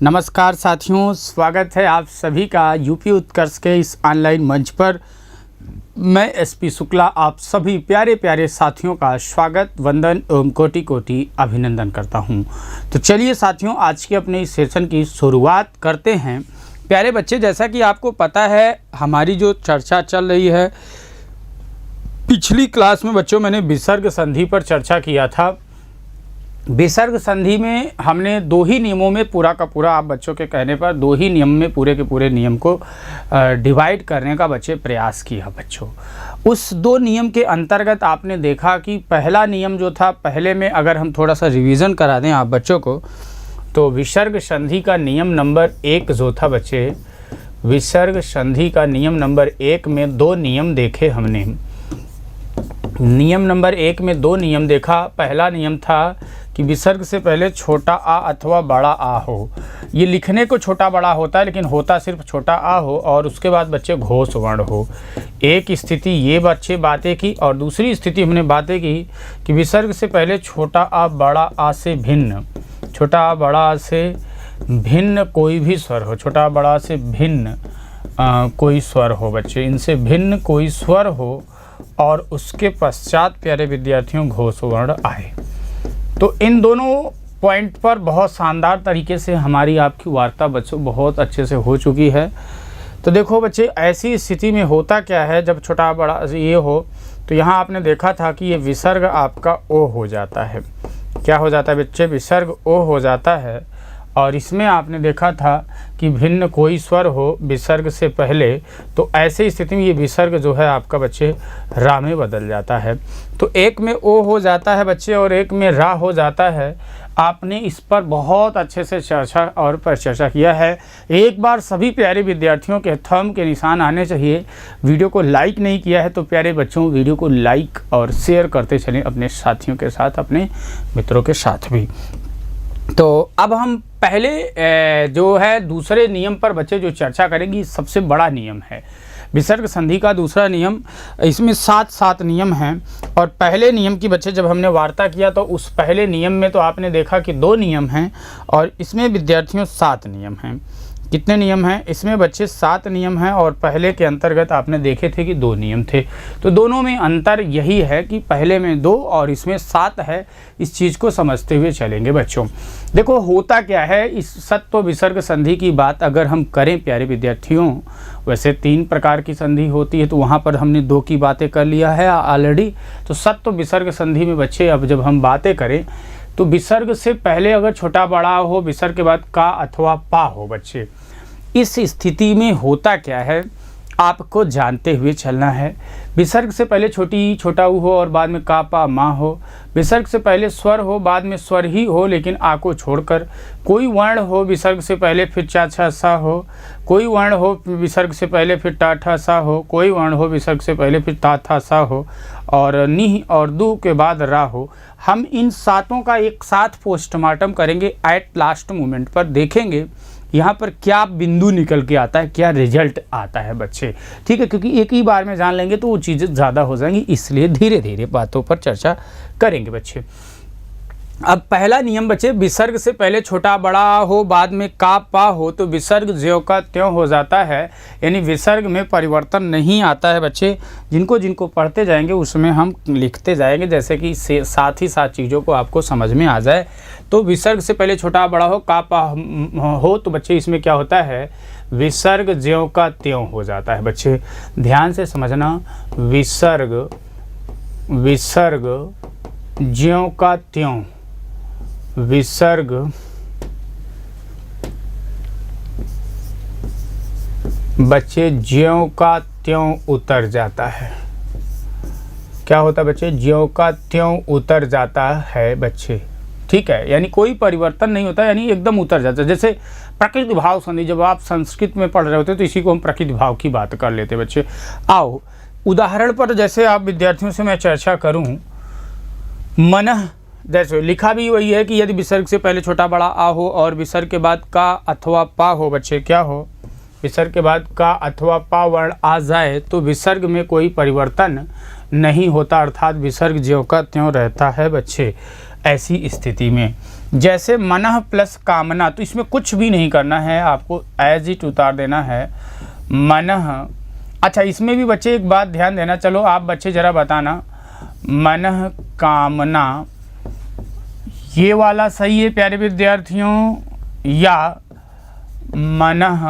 नमस्कार साथियों, स्वागत है आप सभी का यूपी उत्कर्ष के इस ऑनलाइन मंच पर। मैं एसपी शुक्ला आप सभी प्यारे प्यारे साथियों का स्वागत, वंदन एवं कोटि कोटि अभिनंदन करता हूं। तो चलिए साथियों, आज के अपने इस सेशन की शुरुआत करते हैं। प्यारे बच्चे, जैसा कि आपको पता है हमारी जो चर्चा चल रही है, पिछली क्लास में बच्चों मैंने विसर्ग संधि पर चर्चा किया था। विसर्ग संधि में हमने दो ही नियमों में पूरा का पूरा, आप बच्चों के कहने पर दो ही नियम में पूरे के पूरे नियम को डिवाइड करने का बच्चे प्रयास किया। बच्चों उस दो नियम के अंतर्गत आपने देखा कि पहला नियम जो था, पहले में अगर हम थोड़ा सा रिवीजन करा दें आप बच्चों को, तो विसर्ग संधि का नियम नंबर 1 जो था बच्चे, विसर्ग संधि का नियम नंबर 1 में दो नियम देखे हमने। नियम नंबर 1 में दो नियम देखा। पहला नियम था कि विसर्ग से पहले छोटा आ अथवा बड़ा आ हो। ये लिखने को छोटा बड़ा होता है, लेकिन होता सिर्फ छोटा आ हो, और उसके बाद बच्चे घोष वर्ण हो। एक स्थिति ये बच्चे बातें की, और दूसरी स्थिति हमने बातें की कि विसर्ग से पहले छोटा आ बड़ा आ से भिन्न, छोटा आ बड़ा आ से भिन्न कोई भी स्वर हो, छोटा आ बड़ा आ से भिन्न कोई स्वर हो बच्चे, इनसे भिन्न कोई स्वर हो, और उसके पश्चात प्यारे विद्यार्थियों घोष वर्ण आए। तो इन दोनों पॉइंट पर बहुत शानदार तरीके से हमारी आपकी वार्ता बच्चों बहुत अच्छे से हो चुकी है। तो देखो बच्चे, ऐसी स्थिति में होता क्या है, जब छोटा बड़ा ये हो, तो यहाँ आपने देखा था कि ये विसर्ग आपका ओ हो जाता है। क्या हो जाता है बच्चे? विसर्ग ओ हो जाता है। और इसमें आपने देखा था कि भिन्न कोई स्वर हो विसर्ग से पहले, तो ऐसी स्थिति में ये विसर्ग जो है आपका बच्चे रा में बदल जाता है। तो एक में ओ हो जाता है बच्चे और एक में रा हो जाता है। आपने इस पर बहुत अच्छे से चर्चा और परिचर्चा किया है। एक बार सभी प्यारे विद्यार्थियों के थंब के निशान आने चाहिए। वीडियो को लाइक नहीं किया है तो प्यारे बच्चों वीडियो को लाइक और शेयर करते चलें अपने साथियों के साथ, अपने मित्रों के साथ भी। तो अब हम पहले जो है दूसरे नियम पर बच्चे जो चर्चा करेंगे, सबसे बड़ा नियम है विसर्ग संधि का दूसरा नियम। इसमें 7 नियम हैं, और पहले नियम की बच्चे जब हमने वार्ता किया तो उस पहले नियम में तो आपने देखा कि 2 नियम हैं, और इसमें विद्यार्थियों 7 नियम हैं। कितने नियम हैं इसमें बच्चे? 7 नियम हैं, और पहले के अंतर्गत आपने देखे थे कि 2 नियम थे। तो दोनों में अंतर यही है कि पहले में 2 और इसमें 7 है। इस चीज़ को समझते हुए चलेंगे बच्चों। देखो होता क्या है, इस सत्व विसर्ग संधि की बात अगर हम करें प्यारे विद्यार्थियों, वैसे 3 प्रकार की संधि होती है, तो वहाँ पर हमने 2 की बातें कर लिया है ऑलरेडी। तो सत्व विसर्ग संधि में बच्चे अब जब हम बातें करें, तो विसर्ग से पहले अगर छोटा बड़ा हो, विसर्ग के बाद का अथवा पा हो बच्चे, इस स्थिति में होता क्या है आपको जानते हुए चलना है। विसर्ग से पहले छोटा ऊ हो और बाद में का पा माँ हो। विसर्ग से पहले स्वर हो, बाद में स्वर ही हो लेकिन आ को छोड़कर। कोई वर्ण हो विसर्ग से पहले फिर चा छा सा हो। कोई वर्ण हो विसर्ग से पहले फिर टा ठा सा हो। कोई वर्ण हो विसर्ग से पहले फिर ता था सा हो, और नी और दू के बाद रा हो। हम इन 7 का एक साथ पोस्टमार्टम करेंगे, एट लास्ट मोमेंट पर देखेंगे यहाँ पर क्या बिंदु निकल के आता है, क्या रिजल्ट आता है बच्चे। ठीक है, क्योंकि एक ही बार में जान लेंगे तो वो चीज़ें ज़्यादा हो जाएंगी, इसलिए धीरे धीरे बातों पर चर्चा करेंगे बच्चे। अब पहला नियम बच्चे, विसर्ग से पहले छोटा बड़ा हो, बाद में का पा हो, तो विसर्ग ज्यों का त्यों हो जाता है, यानी विसर्ग में परिवर्तन नहीं आता है बच्चे। जिनको जिनको पढ़ते जाएंगे उसमें हम लिखते जाएंगे, जैसे कि साथ ही साथ चीज़ों को आपको समझ में आ जाए। तो विसर्ग से पहले छोटा बड़ा हो, का पा हो, तो बच्चे इसमें क्या होता है, विसर्ग ज्यों का त्यों हो जाता है बच्चे। ध्यान से समझना, विसर्ग ज्यों का त्यों, विसर्ग बच्चे ज्यों का त्यों उतर जाता है। क्या होता है बच्चे? ज्यों का त्यों उतर जाता है बच्चे। ठीक है, यानी कोई परिवर्तन नहीं होता, यानी एकदम उतर जाता है। जैसे प्रकृति भाव संधि, जब आप संस्कृत में पढ़ रहे होते तो इसी को हम प्रकृति भाव की बात कर लेते बच्चे। आओ उदाहरण पर जैसे आप विद्यार्थियों से मैं चर्चा करूं, मनः, जैसे लिखा भी वही है कि यदि विसर्ग से पहले छोटा बड़ा आ हो और विसर्ग के बाद का अथवा पा हो बच्चे, क्या हो, विसर्ग के बाद का अथवा पा वर्ण आ जाए तो विसर्ग में कोई परिवर्तन नहीं होता, अर्थात विसर्ग ज्यों का त्यों रहता है बच्चे ऐसी स्थिति में। जैसे मनः प्लस कामना, तो इसमें कुछ भी नहीं करना है, आपको एज इट उतार देना है मनः। अच्छा, इसमें भी बच्चे एक बात ध्यान देना, चलो आप बच्चे ज़रा बताना, मनः कामना ये वाला सही है प्यारे विद्यार्थियों या मनः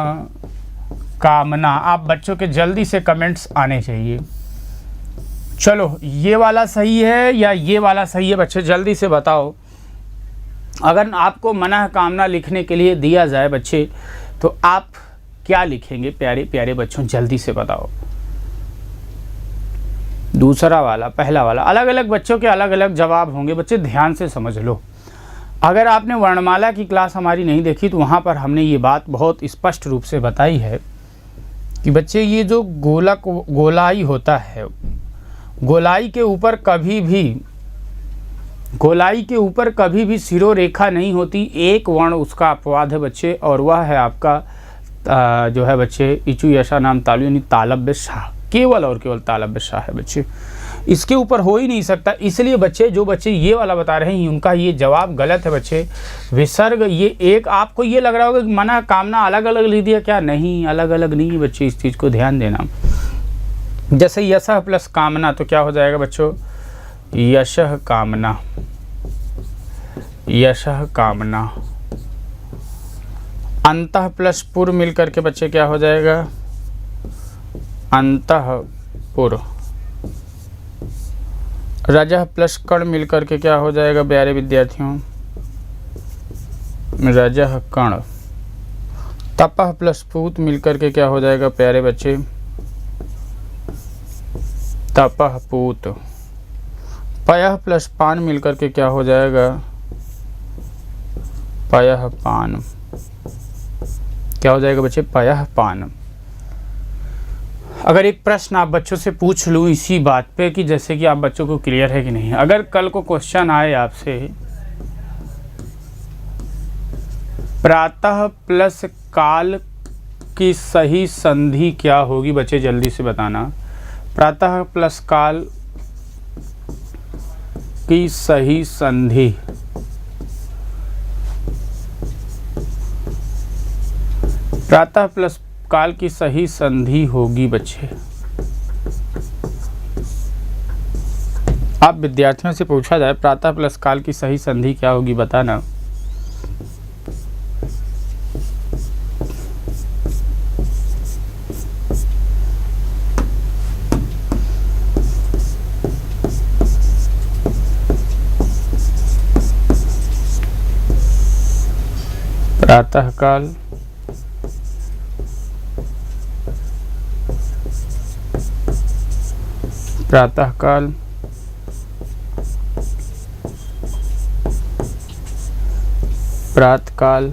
कामना? आप बच्चों के जल्दी से कमेंट्स आने चाहिए। चलो, ये वाला सही है या ये वाला सही है बच्चे, जल्दी से बताओ। अगर आपको मनः कामना लिखने के लिए दिया जाए बच्चे, तो आप क्या लिखेंगे प्यारे प्यारे बच्चों, जल्दी से बताओ। दूसरा वाला, पहला वाला, अलग अलग बच्चों के अलग अलग जवाब होंगे बच्चे, ध्यान से समझ लो। अगर आपने वर्णमाला की क्लास हमारी नहीं देखी तो वहाँ पर हमने ये बात बहुत स्पष्ट रूप से बताई है कि बच्चे ये जो गोलाई होता है, गोलाई के ऊपर कभी भी सिरोरेखा नहीं होती, एक वर्ण उसका अपवाद है बच्चे, और वह है आपका जो है बच्चे इचु यशा नाम तालु, यानी तालव्य शाह, केवल और केवल तालव्य शाह है बच्चे, इसके ऊपर हो ही नहीं सकता। इसलिए बच्चे जो बच्चे ये वाला बता रहे हैं उनका ये जवाब गलत है बच्चे। विसर्ग ये एक, आपको ये लग रहा होगा कि मनः कामना अलग अलग लिख दिया, क्या? नहीं, अलग अलग नहीं बच्चे, इस चीज़ को ध्यान देना। जैसे यशः प्लस कामना, तो क्या हो जाएगा बच्चों? यशः कामना, यशः कामना। अंतः प्लस पुर मिल करके बच्चे क्या हो जाएगा? अंतःपुर। रजः प्लस कण मिल करके क्या हो जाएगा प्यारे विद्यार्थियों? रजः कण। तपः प्लस पूत मिल करके क्या हो जाएगा प्यारे बच्चे? तपः पूत। पयः प्लस पान मिल करके क्या हो जाएगा? पयः पान। क्या हो जाएगा बच्चे? पयः पान। अगर एक प्रश्न आप बच्चों से पूछ लूँ इसी बात पे कि जैसे कि आप बच्चों को क्लियर है कि नहीं, अगर कल को क्वेश्चन आए आपसे, प्रातः प्लस काल की सही संधि क्या होगी बच्चे, जल्दी से बताना। प्रातः प्लस काल की सही संधि, प्रातः प्लस काल की सही संधि होगी बच्चे। आप विद्यार्थियों से पूछा जाए प्रातः प्लस काल की सही संधि क्या होगी, बताना। प्रातः काल, प्रातः काल, प्रातः काल,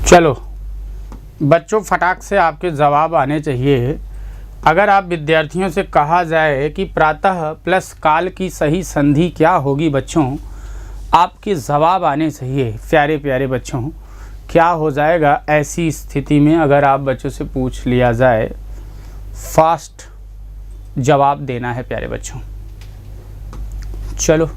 चलो बच्चों फटाक से आपके जवाब आने चाहिए। अगर आप विद्यार्थियों से कहा जाए कि प्रातः प्लस काल की सही संधि क्या होगी बच्चों, आपके जवाब आने चाहिए प्यारे प्यारे बच्चों। क्या हो जाएगा ऐसी स्थिति में अगर आप बच्चों से पूछ लिया जाए? फास्ट जवाब देना है प्यारे बच्चों। चलो,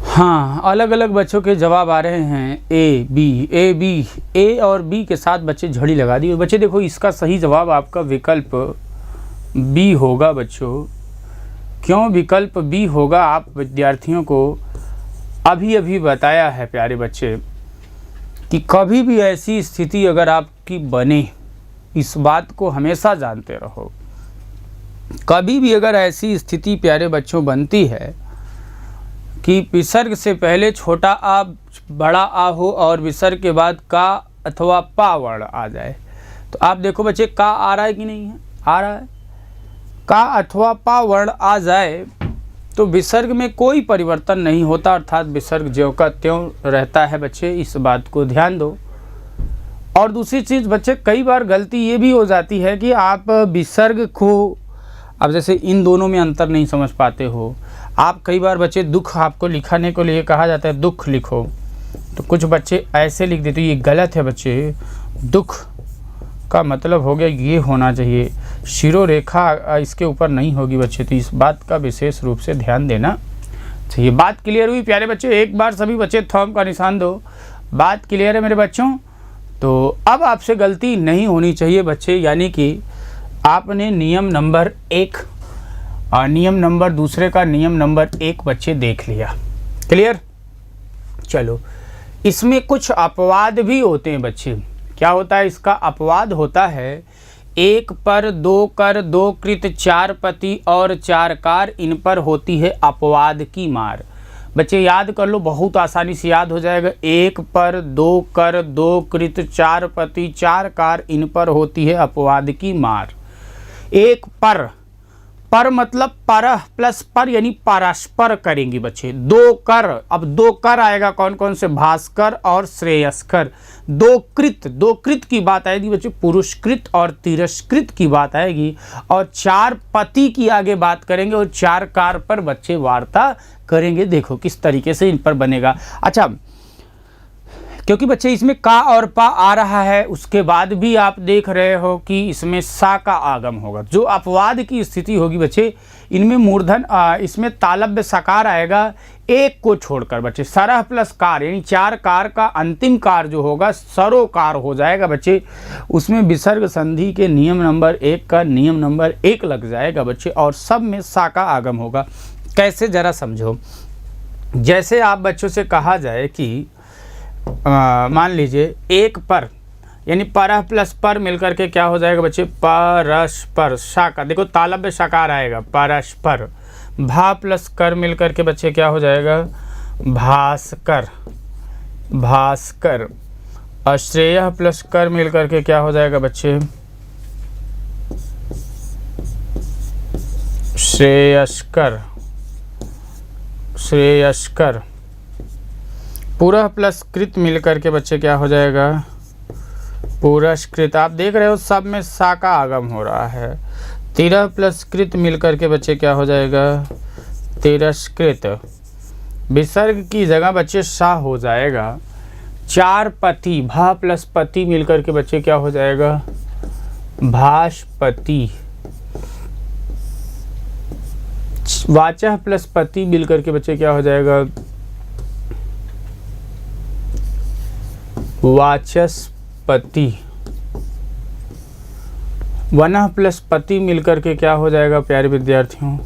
हाँ, अलग अलग बच्चों के जवाब आ रहे हैं। ए बी, ए और बी के साथ बच्चे झड़ी लगा दी। बच्चे देखो, इसका सही जवाब आपका विकल्प बी होगा बच्चों। क्यों विकल्प बी होगा, आप विद्यार्थियों को अभी अभी बताया है प्यारे बच्चे कि कभी भी ऐसी स्थिति अगर आपकी बने, इस बात को हमेशा जानते रहो, कभी भी अगर ऐसी स्थिति प्यारे बच्चों बनती है कि विसर्ग से पहले छोटा आ बड़ा आ हो और विसर्ग के बाद का अथवा पा वर्ण आ जाए, तो आप देखो बच्चे का आ रहा है कि नहीं है? आ रहा है। का अथवा पा वर्ण आ जाए तो विसर्ग में कोई परिवर्तन नहीं होता, अर्थात विसर्ग ज्यों का त्यों रहता है बच्चे, इस बात को ध्यान दो। और दूसरी चीज़ बच्चे, कई बार गलती ये भी हो जाती है कि आप विसर्ग को, अब जैसे इन दोनों में अंतर नहीं समझ पाते हो आप, कई बार बच्चे दुख आपको लिखाने को लिए कहा जाता है दुख लिखो, तो कुछ बच्चे ऐसे लिख देते, ये गलत है बच्चे। दुख का मतलब हो गया ये होना चाहिए, शिरोरेखा इसके ऊपर नहीं होगी बच्चे। तो इस बात का विशेष रूप से ध्यान देना चाहिए। बात क्लियर हुई प्यारे बच्चे? एक बार सभी बच्चे थंब का निशान दो। बात क्लियर है मेरे बच्चों? तो अब आपसे गलती नहीं होनी चाहिए बच्चे, यानी कि आपने नियम नंबर 1 और नियम नंबर दूसरे का नियम नंबर 1 बच्चे देख लिया। क्लियर? चलो, इसमें कुछ अपवाद भी होते हैं बच्चे। क्या होता है इसका? अपवाद होता है 1 पर 2 कर 2 कृत 4 पति और 4 कार, इन पर होती है अपवाद की मार। बच्चे याद कर लो, बहुत आसानी से याद हो जाएगा। 1 पर 2 कर 2 कृत 4 पति 4 कार, इन पर होती है अपवाद की मार। 1 पर मतलब पर प्लस पर यानी परस्पर करेंगे बच्चे। 2 कर, अब 2 कर आएगा कौन कौन से? भास्कर और श्रेयस्कर। 2 कृत की बात आएगी बच्चे, पुरुषकृत और तिरस्कृत की बात आएगी। और 4 पति की आगे बात करेंगे और 4 कार पर बच्चे वार्ता करेंगे। देखो किस तरीके से इन पर बनेगा। अच्छा, क्योंकि बच्चे इसमें का और पा आ रहा है, उसके बाद भी आप देख रहे हो कि इसमें सा का आगम होगा। जो अपवाद की स्थिति होगी बच्चे, इनमें मूर्धन इसमें तालव्य सकार आएगा, एक को छोड़कर बच्चे। सरह प्लस कार यानी 4 कार का अंतिम कार जो होगा सरोकार हो जाएगा बच्चे। उसमें विसर्ग संधि के नियम नंबर 1 का नियम नंबर 1 लग जाएगा बच्चे, और सब में सा का आगम होगा। कैसे, जरा समझो। जैसे आप बच्चों से कहा जाए कि मान लीजिए 1 पर यानी पर प्लस पर मिलकर के क्या हो जाएगा बच्चे? परस्पर। शाका, देखो तालव्य शकार आएगा, परस्पर। भा प्लस कर मिलकर के बच्चे क्या हो जाएगा? भास्कर, भास्कर। अश्रेय प्लस कर मिलकर के क्या हो जाएगा बच्चे? श्रेयस्कर, श्रेयस्कर। पुरः प्लस कृत मिलकर के बच्चे क्या हो जाएगा? पुरस्कृत। आप देख रहे हो सब में सा का आगम हो रहा है। तिरह प्लस कृत मिलकर के बच्चे क्या हो जाएगा? तिरस्कृत। विसर्ग की जगह बच्चे सा हो जाएगा। 4 पति, भा प्लस पति मिलकर के बच्चे क्या हो जाएगा? भास्पति। वाचः प्लस पति मिलकर के बच्चे क्या हो जाएगा? वाचस्पति। वनः प्लस पति मिलकर के क्या हो जाएगा प्यारे विद्यार्थियों?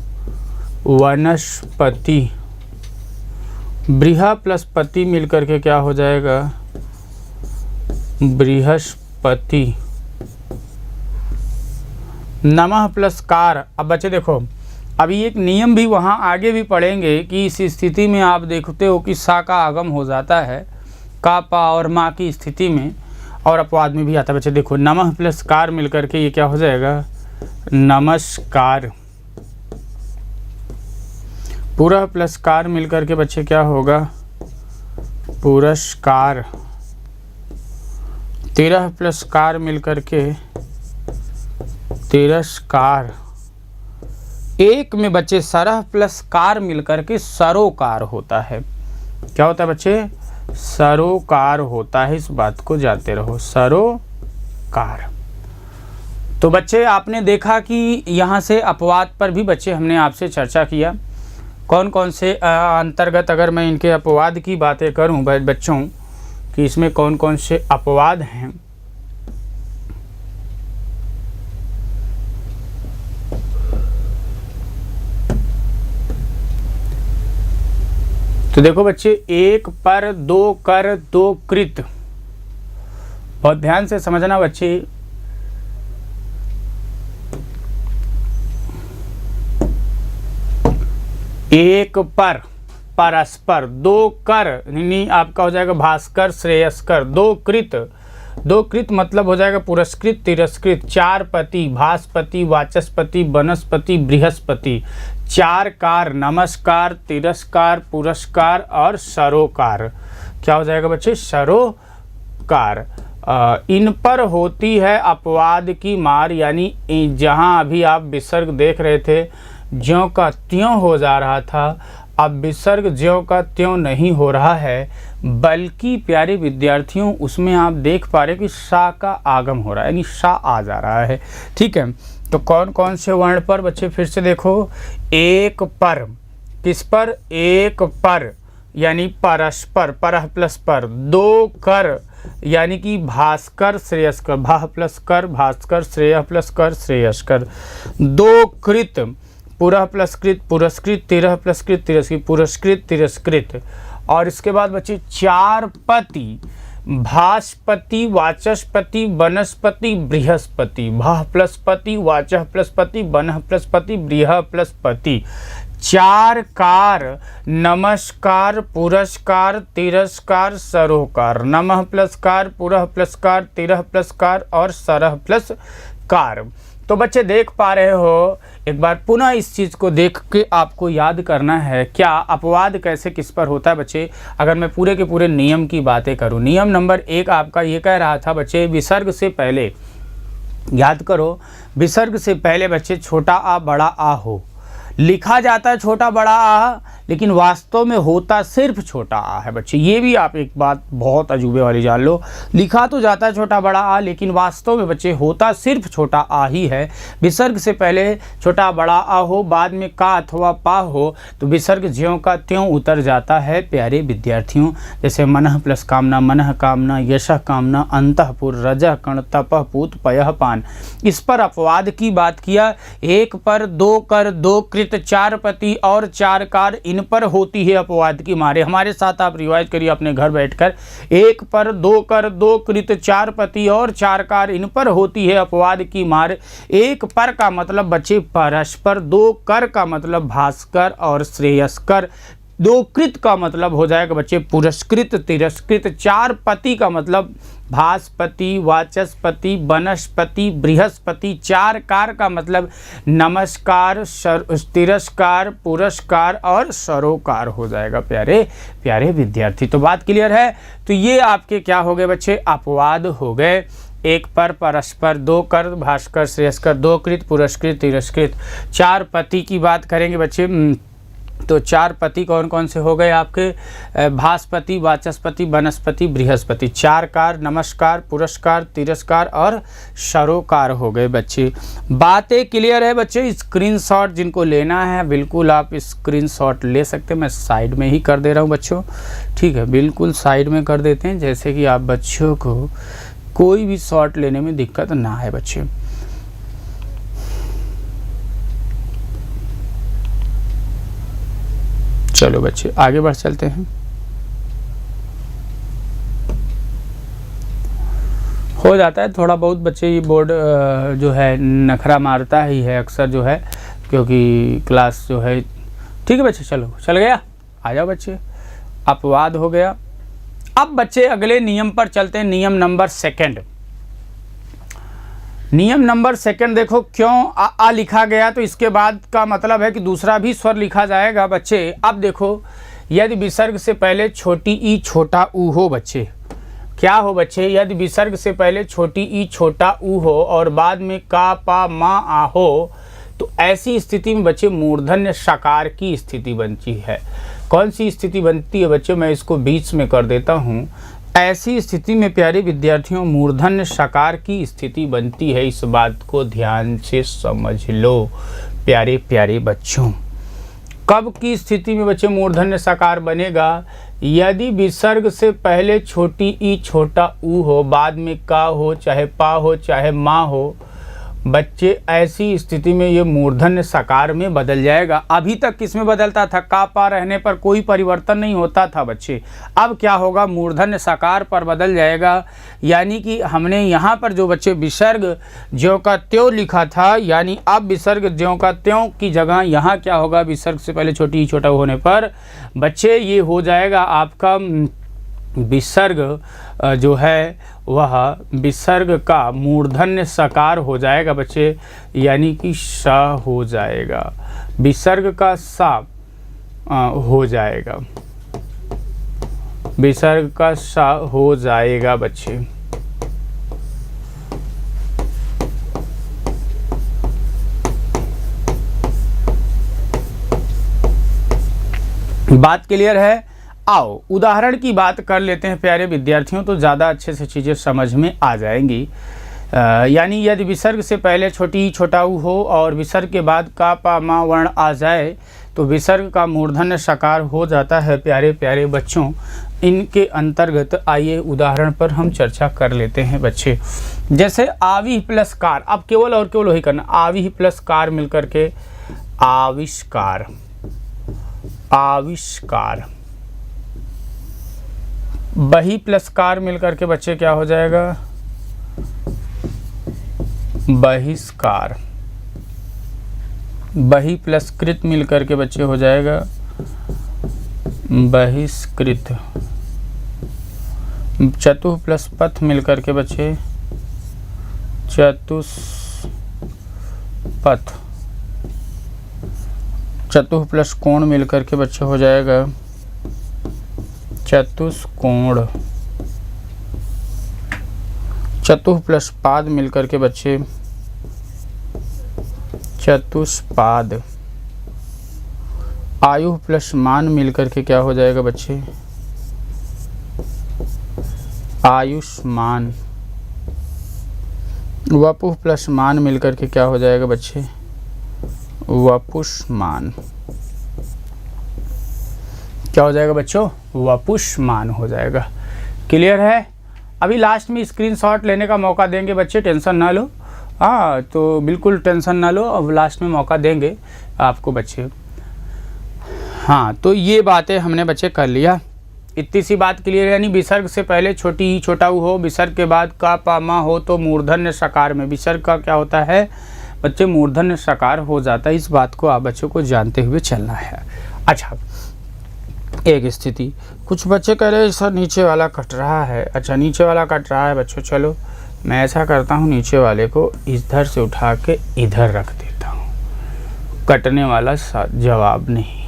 वनस्पति। बृह प्लस पति मिलकर के क्या हो जाएगा? बृहस्पति। नमः प्लस कार। अब बच्चे देखो, अभी एक नियम भी वहाँ आगे भी पढ़ेंगे कि इस स्थिति में आप देखते हो कि सा का आगम हो जाता है का, पा और माँ की स्थिति में, और अपवाद में भी आता है बच्चे। देखो नमः प्लस कार मिलकर के ये क्या हो जाएगा? नमस्कार। पुरः प्लस कार मिलकर के बच्चे क्या होगा? पुरस्कार। तिरह प्लस कार मिलकर के तिरस्कार। एक में बच्चे सरह प्लस कार मिलकर के सरोकार होता है। क्या होता है बच्चे? सरोकार होता है। इस बात को जानते रहो, सरोकार। तो बच्चे आपने देखा कि यहाँ से अपवाद पर भी बच्चे हमने आपसे चर्चा किया। कौन कौन से अंतर्गत, अगर मैं इनके अपवाद की बातें करूँ बच्चों कि इसमें कौन कौन से अपवाद हैं, तो देखो बच्चे 1 पर 2 कर 2 कृत। बहुत ध्यान से समझना बच्चे। एक पर परस्पर, 2 कर यानी आपका हो जाएगा भास्कर श्रेयस्कर। 2 कृत मतलब हो जाएगा पुरस्कृत तिरस्कृत। 4 पति, भास्पति, वाचस्पति, वनस्पति, बृहस्पति। 4 कार, नमस्कार, तिरस्कार, पुरस्कार और सरोकार। क्या हो जाएगा बच्चे? सरोकार। इन पर होती है अपवाद की मार, यानी जहां अभी आप विसर्ग देख रहे थे ज्यों का त्यों हो जा रहा था, अब विसर्ग ज्यों का त्यों नहीं हो रहा है बल्कि प्यारे विद्यार्थियों उसमें आप देख पा रहे कि सा का आगम हो रहा है, यानी सा आ जा रहा है। ठीक है, तो कौन कौन से वर्ण पर बच्चे फिर से देखो, एक पर, किस पर, एक पर यानी परस्पर, परह प्लस पर, दो कर यानी कि भास्कर श्रेयस्कर, भाह प्लस कर भास्कर, श्रेय प्लस कर श्रेयस्कर, दो कृत, पुरः प्लस कृत पुरस्कृत, तिरह प्लस कृत तिरस्कृत, पुरस्कृत तिरस्कृत। और इसके बाद बच्चे चार पति, भास्पति, वाचस्पति, वनस्पति, बृहस्पति, भाह प्लस पति, वाचः प्लस पति, वनः प्लस पति, बृह प्लस पति। चार कार, नमस्कार, पुरस्कार, तिरस्कार, सरोकार, नमः प्लस कार, पुरः प्लस कार, तिरह प्लस कार और सरह प्लस कार। तो बच्चे देख पा रहे हो, एक बार पुनः इस चीज़ को देख के आपको याद करना है क्या अपवाद कैसे किस पर होता है। बच्चे अगर मैं पूरे के पूरे नियम की बातें करूं, नियम नंबर 1 आपका ये कह रहा था बच्चे, विसर्ग से पहले याद करो, विसर्ग से पहले बच्चे छोटा आ बड़ा आ हो, लिखा जाता है छोटा बड़ा आ, लेकिन वास्तव में होता सिर्फ छोटा आ है। बच्चे ये भी आप एक बात बहुत अजूबे वाली जान लो, लिखा तो जाता है छोटा बड़ा आ, लेकिन वास्तव में बच्चे होता सिर्फ छोटा आ ही है। विसर्ग से पहले छोटा बड़ा आ हो, बाद में का अथवा पा हो, तो विसर्ग ज्यों का त्यों उतर जाता है प्यारे विद्यार्थियों। जैसे मनः प्लस कामना, मनः कामना, यशः कामना, अंतःपुर, रजः कण, तपः पूत, पयः पान। इस पर अपवाद की बात किया, एक पर, दो कर, दो कृत, चार पति और चार कार, इन पर होती है अपवाद की मारे। हमारे साथ आप रिवाइज करिए अपने घर बैठकर, एक पर, दो कर, दो कृत, चार पति और चार कार, इन पर होती है अपवाद की मार। एक पर का मतलब बच्चे परस्पर, दो कर का मतलब भास्कर और श्रेयस्कर, दो कृत का मतलब हो जाएगा बच्चे पुरस्कृत तिरस्कृत, चार पति का मतलब भास्पति, वाचस्पति, वनस्पति, बृहस्पति, चार कार का मतलब नमस्कार, तिरस्कार, पुरस्कार और सरोकार हो जाएगा प्यारे प्यारे विद्यार्थी। तो बात क्लियर है। तो ये आपके क्या हो गए बच्चे, अपवाद हो गए। एक पर, परस्पर, दो कर, भास्कर, श्रेयस्कर, दो कृत, पुरस्कृत, तिरस्कृत। चार पति की बात करेंगे बच्चे, तो चार पति कौन कौन से हो गए आपके, भास्पति, वाचस्पति, वनस्पति, बृहस्पति। चार कार, नमस्कार, पुरस्कार, तिरस्कार और सरोकार हो गए बच्चे। बातें क्लियर है बच्चे। स्क्रीनशॉट जिनको लेना है बिल्कुल आप स्क्रीनशॉट ले सकते हैं, मैं साइड में ही कर दे रहा हूं बच्चों। ठीक है, बिल्कुल साइड में कर देते हैं, जैसे कि आप बच्चों को कोई भी शॉट लेने में दिक्कत ना है बच्चे। चलो बच्चे आगे बढ़ चलते हैं। हो जाता है थोड़ा बहुत बच्चे, ये बोर्ड जो है नखरा मारता ही है अक्सर जो है, क्योंकि क्लास जो है। ठीक है बच्चे, चलो चल गया, आ जाओ बच्चे, अपवाद हो गया। अब बच्चे अगले नियम पर चलते हैं, नियम नंबर 2। नियम नंबर 2 देखो, क्यों आ लिखा गया, तो इसके बाद का मतलब है कि दूसरा भी स्वर लिखा जाएगा बच्चे। अब देखो, यदि विसर्ग से पहले छोटी ई छोटा ऊ हो बच्चे, क्या हो बच्चे, यदि विसर्ग से पहले छोटी ई छोटा ऊ हो और बाद में का पा मा आ हो, तो ऐसी स्थिति में बच्चे मूर्धन्य सकार की स्थिति बनती है। कौन सी स्थिति बनती है बच्चे, मैं इसको बीच में कर देता हूँ। ऐसी स्थिति में प्यारे विद्यार्थियों मूर्धन्य सकार की स्थिति बनती है, इस बात को ध्यान से समझ लो प्यारे प्यारे बच्चों। कब की स्थिति में बच्चे मूर्धन्य सकार बनेगा, यदि विसर्ग से पहले छोटी ई छोटा ऊ हो, बाद में का हो, चाहे पा हो, चाहे माँ हो बच्चे, ऐसी स्थिति में ये मूर्धन्य सकार में बदल जाएगा। अभी तक किस में बदलता था, का पा रहने पर कोई परिवर्तन नहीं होता था बच्चे। अब क्या होगा, मूर्धन्य सकार पर बदल जाएगा। यानी कि हमने यहाँ पर जो बच्चे विसर्ग ज्यों का त्यों लिखा था, यानी अब विसर्ग ज्यों का त्यों की जगह यहाँ क्या होगा, विसर्ग से पहले छोटी ई छोटा होने पर बच्चे ये हो जाएगा आपका विसर्ग जो है वह विसर्ग का मूर्धन्य सकार हो जाएगा बच्चे, यानी कि सा हो जाएगा, विसर्ग का सा हो जाएगा, विसर्ग का सा हो जाएगा बच्चे। बात क्लियर है। आओ उदाहरण की बात कर लेते हैं प्यारे विद्यार्थियों, तो ज़्यादा अच्छे से चीज़ें समझ में आ जाएंगी। यानी यदि विसर्ग से पहले छोटी छोटाऊ हो और विसर्ग के बाद का पा मा वर्ण आ जाए तो विसर्ग का मूर्धन्य सकार हो जाता है। प्यारे प्यारे बच्चों, इनके अंतर्गत आइए उदाहरण पर हम चर्चा कर लेते हैं बच्चे। जैसे आविह प्लस कार, अब केवल और केवल वही करना, आविह प्लस कार मिलकर के आविष्कार, आविष्कार। बही प्लस कार मिलकर के बच्चे क्या हो जाएगा, बहिष्कार। बही प्लस कृत मिलकर के बच्चे हो जाएगा बहिष्कृत। चतुः प्लस पथ मिलकर के बच्चे चतुष्पथ। चतुः प्लस कोण मिलकर के बच्चे हो जाएगा चतुष्कोण। चतुः प्लस पाद मिलकर के बच्चे चतुष्पाद। आयु प्लस मान मिलकर के क्या हो जाएगा बच्चे, आयुष्मान। वपुः प्लस मान मिलकर के क्या हो जाएगा बच्चे, वपुष्मान। क्या हो जाएगा बच्चों, वपुष्मान हो जाएगा। क्लियर है। अभी लास्ट में स्क्रीनशॉट लेने का मौका देंगे बच्चे, टेंशन ना लो। हाँ, तो बिल्कुल टेंशन ना लो, अब लास्ट में मौका देंगे आपको बच्चे। हाँ, तो ये बातें हमने बच्चे कर लिया। इतनी सी बात क्लियर है। यानी विसर्ग से पहले छोटी ही छोटाऊ हो, विसर्ग के बाद का पा मा हो तो मूर्धन्य सकार में विसर्ग का क्या होता है बच्चे, मूर्धन्य सकार हो जाता है। इस बात को आप बच्चों को जानते हुए चलना है। अच्छा, एक स्थिति, कुछ बच्चे कह रहे हैं सर नीचे वाला कट रहा है। अच्छा, नीचे वाला कट रहा है बच्चों, चलो मैं ऐसा करता हूँ, नीचे वाले को इधर से उठा के इधर रख देता हूँ। कटने वाला जवाब नहीं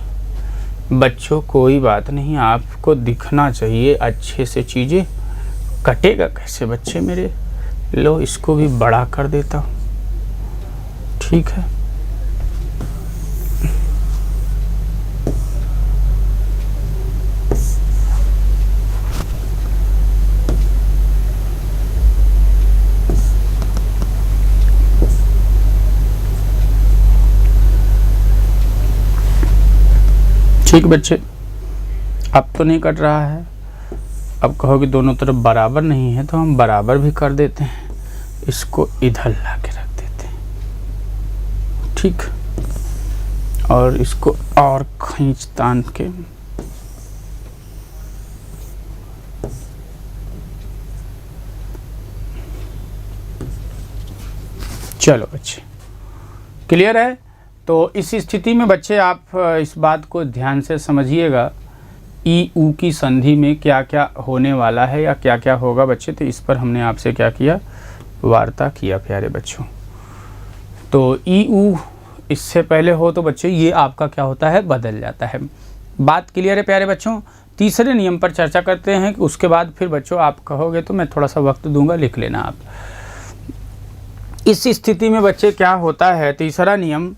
बच्चों, कोई बात नहीं, आपको दिखना चाहिए अच्छे से चीज़ें। कटेगा कैसे बच्चे मेरे, लो इसको भी बड़ा कर देता हूँ, ठीक है। ठीक बच्चे, अब तो नहीं कट रहा है। अब कहोगे दोनों तरफ बराबर नहीं है, तो हम बराबर भी कर देते हैं, इसको इधर ला के रख देते हैं, ठीक। और इसको और खींच तान के चलो बच्चे, क्लियर है। तो इस स्थिति में बच्चे आप इस बात को ध्यान से समझिएगा, ई ऊ की संधि में क्या क्या होने वाला है या क्या क्या होगा बच्चे। तो इस पर हमने आपसे क्या किया, वार्ता किया प्यारे बच्चों। तो ई ऊ इससे पहले हो तो बच्चे ये आपका क्या होता है, बदल जाता है। बात क्लियर है प्यारे बच्चों। तीसरे नियम पर चर्चा करते हैं, कि उसके बाद फिर बच्चों आप कहोगे तो मैं थोड़ा सा वक्त दूंगा, लिख लेना आप। इस स्थिति में बच्चे क्या होता है, तीसरा नियम,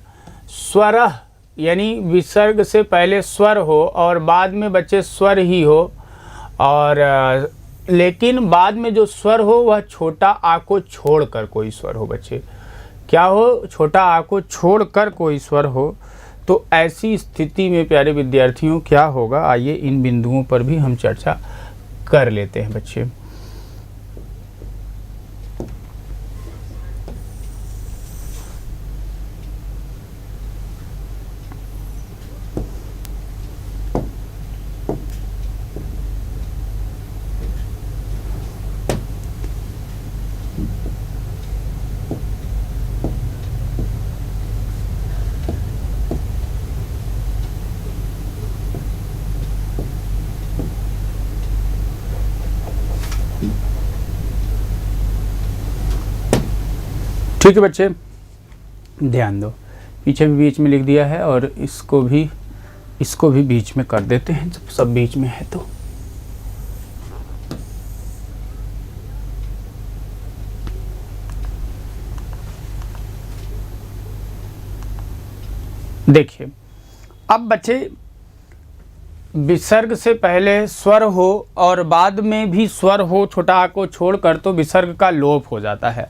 स्वर यानी विसर्ग से पहले स्वर हो और बाद में बच्चे स्वर ही हो, और लेकिन बाद में जो स्वर हो वह छोटा आ को छोड़कर कोई स्वर हो बच्चे। क्या हो, छोटा आ को छोड़कर कोई स्वर हो। तो ऐसी स्थिति में प्यारे विद्यार्थियों क्या होगा, आइए इन बिंदुओं पर भी हम चर्चा कर लेते हैं बच्चे। ठीक है बच्चे, ध्यान दो, पीछे भी बीच में लिख दिया है और इसको भी बीच में कर देते हैं, जब सब बीच में है तो। देखिए, अब बच्चे विसर्ग से पहले स्वर हो और बाद में भी स्वर हो छोटा आ को छोड़कर तो विसर्ग का लोप हो जाता है।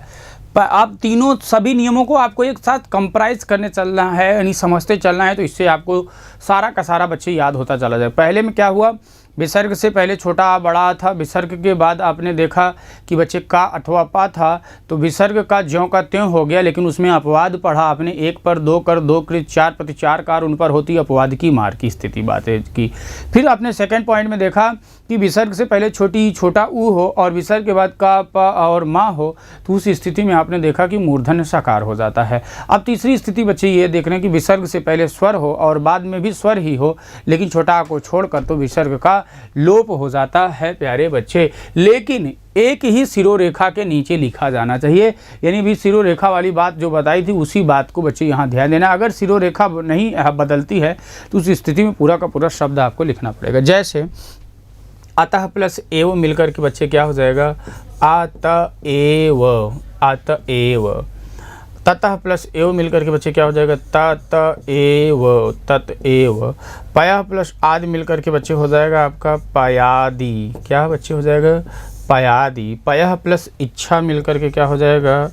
पर आप तीनों सभी नियमों को आपको एक साथ कंप्राइज करने चलना है, यानी समझते चलना है, तो इससे आपको सारा का सारा बच्चे याद होता चला जाए। पहले में क्या हुआ, विसर्ग से पहले छोटा आ बड़ा आ था, विसर्ग के बाद आपने देखा कि बच्चे का अथवा पा था, तो विसर्ग का ज्यों का त्यों हो गया, लेकिन उसमें अपवाद पढ़ा आपने, एक पर दो कर दो कृत चार प्रति चार कार उन पर होती अपवाद की मार की स्थिति बातें की। फिर आपने सेकंड पॉइंट में देखा कि विसर्ग से पहले छोटी छोटा ऊ हो और विसर्ग के बाद का प और माँ हो, तो उस स्थिति में आपने देखा कि मूर्धन्य साकार हो जाता है। अब तीसरी स्थिति बच्चे ये देख रहे हैं कि विसर्ग से पहले स्वर हो और बाद में भी स्वर ही हो, लेकिन छोटा आ को छोड़कर तो विसर्ग का लोप हो जाता है प्यारे बच्चे। लेकिन एक ही सिरोरेखा के नीचे लिखा जाना चाहिए, यानी भी सिरोरेखा वाली बात जो बताई थी उसी बात को बच्चे यहाँ ध्यान देना। अगर सिरोरेखा नहीं बदलती है तो उस स्थिति में पूरा का पूरा शब्द आपको लिखना पड़ेगा। जैसे अतः प्लस एव मिलकर के बच्चे क्या हो जाएगा, अतएव, अतएव। ततः प्लस एव मिलकर के बच्चे क्या हो जाएगा, ततएव, ततएव। पयः प्लस आदि मिलकर के बच्चे हो जाएगा आपका पयादि। क्या बच्चे हो जाएगा, पयादि। पयः प्लस इच्छा मिलकर के क्या हो जाएगा,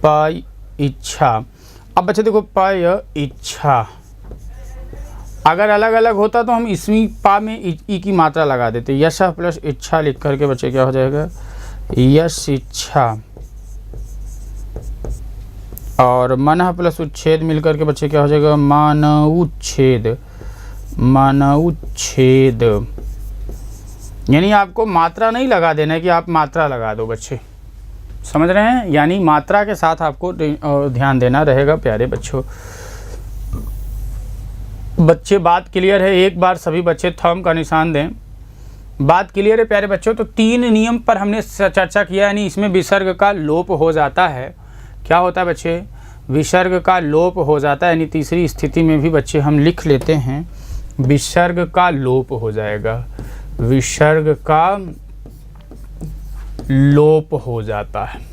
पय इच्छा। अब बच्चे देखो पय इच्छा, अगर अलग अलग होता तो हम इसमें पा में ई की मात्रा लगा देते। यश प्लस इच्छा लिख करके बच्चे क्या हो जाएगा, यश इच्छा। और मन प्लस उच्छेद मिलकर के बच्चे क्या हो जाएगा, मानउच्छेद, मानउच्छेद। यानी आपको मात्रा नहीं लगा देना है कि आप मात्रा लगा दो बच्चे, समझ रहे हैं, यानी मात्रा के साथ आपको ध्यान देना रहेगा प्यारे बच्चों। बच्चे बात क्लियर है, एक बार सभी बच्चे थंब का निशान दें। बात क्लियर है प्यारे बच्चों। तो तीन नियम पर हमने चर्चा किया, यानी इसमें विसर्ग का लोप हो जाता है। क्या होता है बच्चे, विसर्ग का लोप हो जाता है, यानी तीसरी स्थिति में भी बच्चे हम लिख लेते हैं विसर्ग का लोप हो जाएगा, विसर्ग का लोप हो जाता है।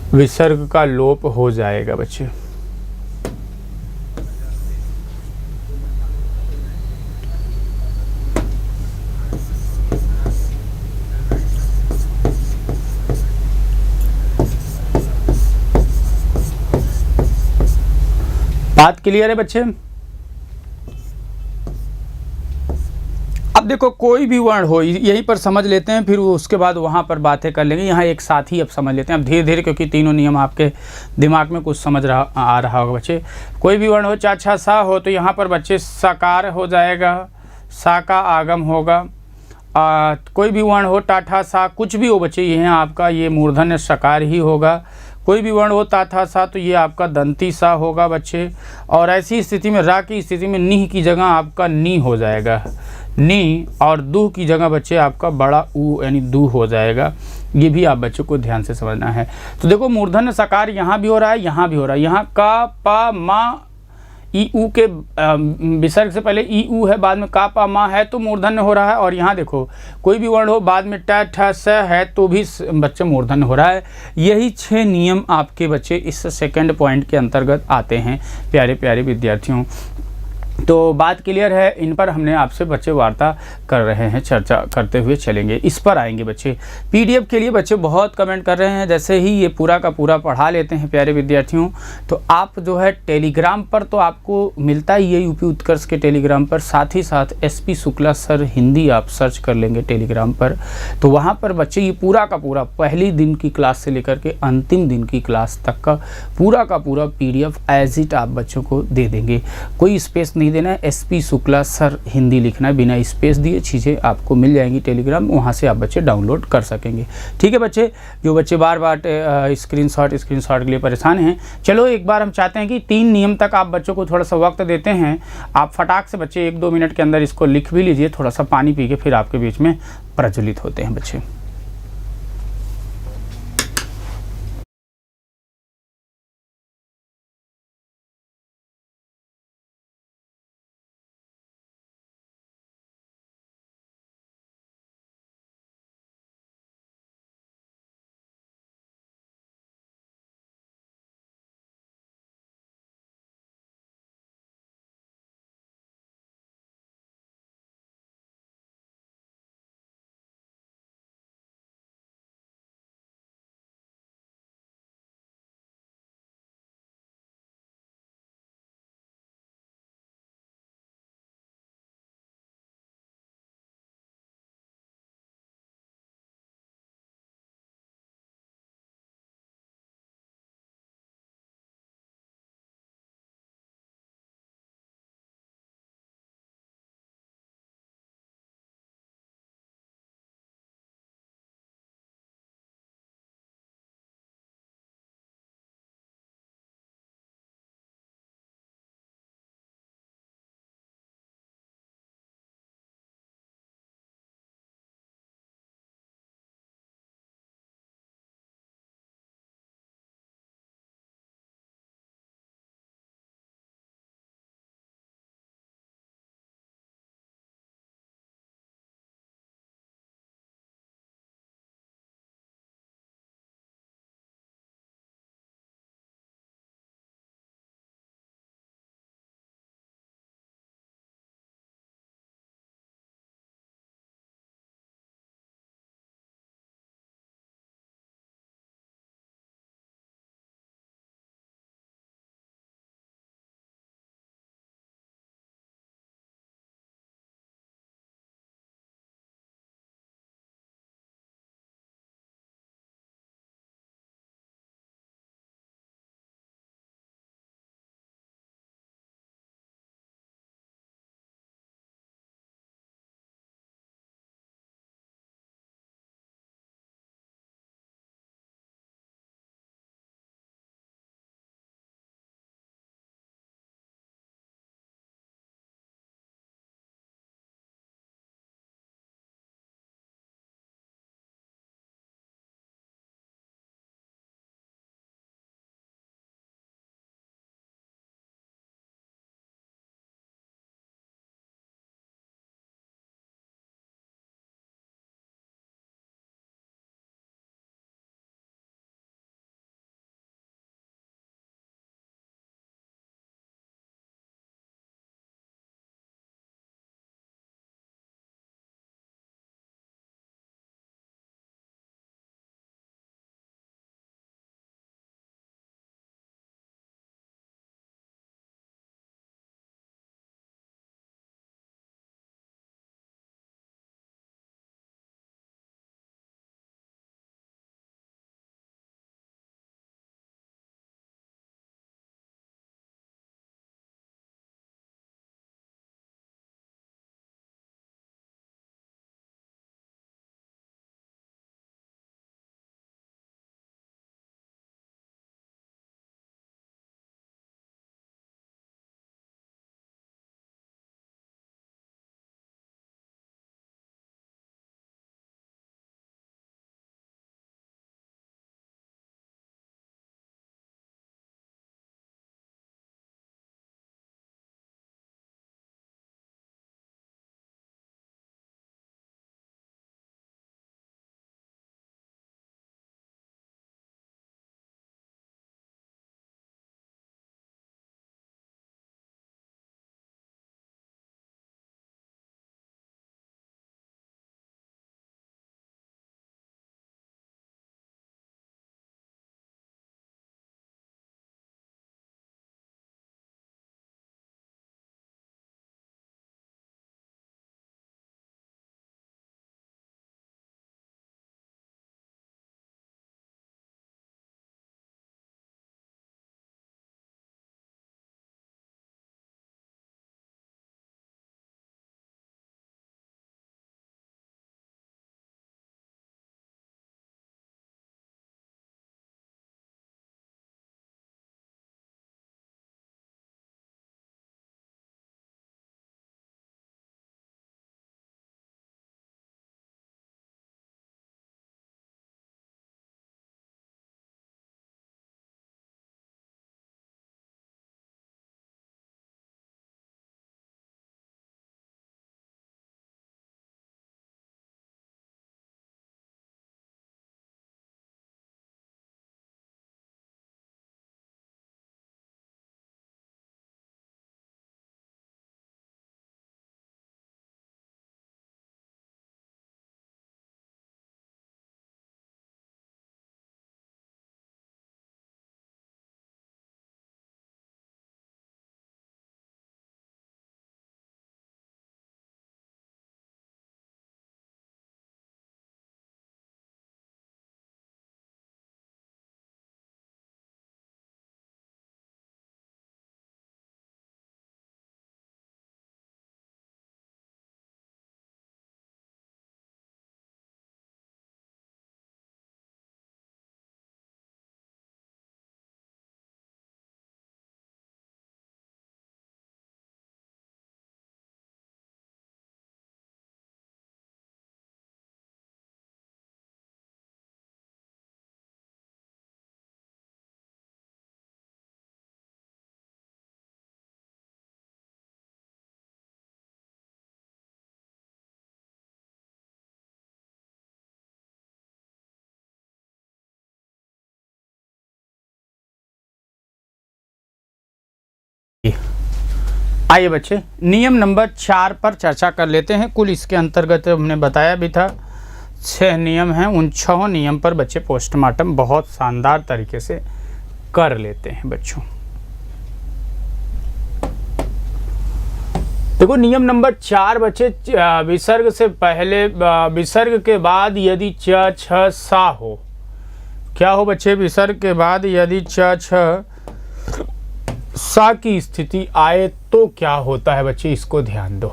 विसर्ग का लोप हो जाएगा बच्चे। बात क्लियर है बच्चे। अब देखो कोई भी वर्ण हो, यहीं पर समझ लेते हैं, फिर उसके बाद वहाँ पर बातें कर लेंगे। यहाँ एक साथ ही अब समझ लेते हैं अब धीरे धीरे, क्योंकि तीनों नियम आपके दिमाग में कुछ समझ आ रहा होगा बच्चे। कोई भी वर्ण हो, चा छा सा हो, तो यहाँ पर बच्चे साकार हो जाएगा, सा का आगम होगा। कोई भी वर्ण हो, टा ठा सा, कुछ भी हो बच्चे, ये आपका ये मूर्धन्य सकार ही होगा। कोई भी वर्ण हो, ता था सा, तो ये आपका दंती सा होगा बच्चे। और ऐसी स्थिति में रा की स्थिति में निह की जगह आपका नी हो जाएगा, नी। और दू की जगह बच्चे आपका बड़ा ऊ यानी दू हो जाएगा। ये भी आप बच्चों को ध्यान से समझना है। तो देखो मूर्धन्य सकार यहाँ भी हो रहा है, यहाँ भी हो रहा है। यहाँ का पा मा ई ऊ के विसर्ग से पहले ई ऊ है, बाद में का पा मा है तो मूर्धन्य हो रहा है। और यहाँ देखो कोई भी वर्ण हो, बाद में ट ठ स है तो भी बच्चे मूर्धन्य हो रहा है। यही 6 नियम आपके बच्चे इस सेकंड पॉइंट के अंतर्गत आते हैं प्यारे प्यारे विद्यार्थियों। तो बात क्लियर है, इन पर हमने आपसे बच्चे वार्ता कर रहे हैं, चर्चा करते हुए चलेंगे। इस पर आएंगे बच्चे। पीडीएफ के लिए बच्चे बहुत कमेंट कर रहे हैं, जैसे ही ये पूरा का पूरा पढ़ा लेते हैं प्यारे विद्यार्थियों, तो आप जो है टेलीग्राम पर तो आपको मिलता ही है यूपी उत्कर्ष के टेलीग्राम पर, साथ ही साथ एसपी शुक्ला सर हिंदी आप सर्च कर लेंगे टेलीग्राम पर, तो वहाँ पर बच्चे ये पूरा का पूरा पहली दिन की क्लास से लेकर के अंतिम दिन की क्लास तक का पूरा पीडीएफ एज इट आप बच्चों को दे देंगे। कोई स्पेस नहीं देना है, एसपी शुक्ला सर हिंदी लिखना है, बिना स्पेस दिए चीज़ें आपको मिल जाएंगी टेलीग्राम, वहाँ से आप बच्चे डाउनलोड कर सकेंगे। ठीक है बच्चे, जो बच्चे बार बार स्क्रीनशॉट के लिए परेशान हैं, चलो एक बार हम चाहते हैं कि 3 नियम तक आप बच्चों को थोड़ा सा वक्त देते हैं, आप फटाक से बच्चे 1-2 मिनट के अंदर इसको लिख भी लीजिए, थोड़ा सा पानी पी के फिर आपके बीच में प्रज्वलित होते हैं बच्चे। आइए बच्चे, नियम नंबर 4 पर चर्चा कर लेते हैं। कुल इसके अंतर्गत हमने बताया भी था 6 नियम हैं। उन 6 नियम पर बच्चे पोस्टमार्टम बहुत शानदार तरीके से कर लेते हैं बच्चों। देखो नियम नंबर 4 बच्चे, विसर्ग से पहले, विसर्ग के बाद यदि च छ सा हो, क्या हो बच्चे? विसर्ग के बाद यदि च छ सा की स्थिति आए तो क्या होता है बच्चे? इसको ध्यान दो।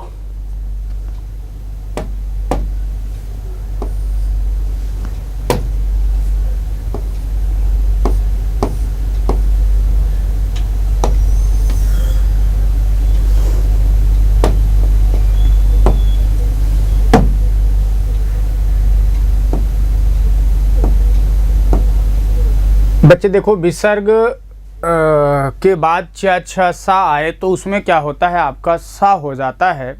बच्चे देखो, विसर्ग के बाद च छ सा आए तो उसमें क्या होता है? आपका सा हो जाता है।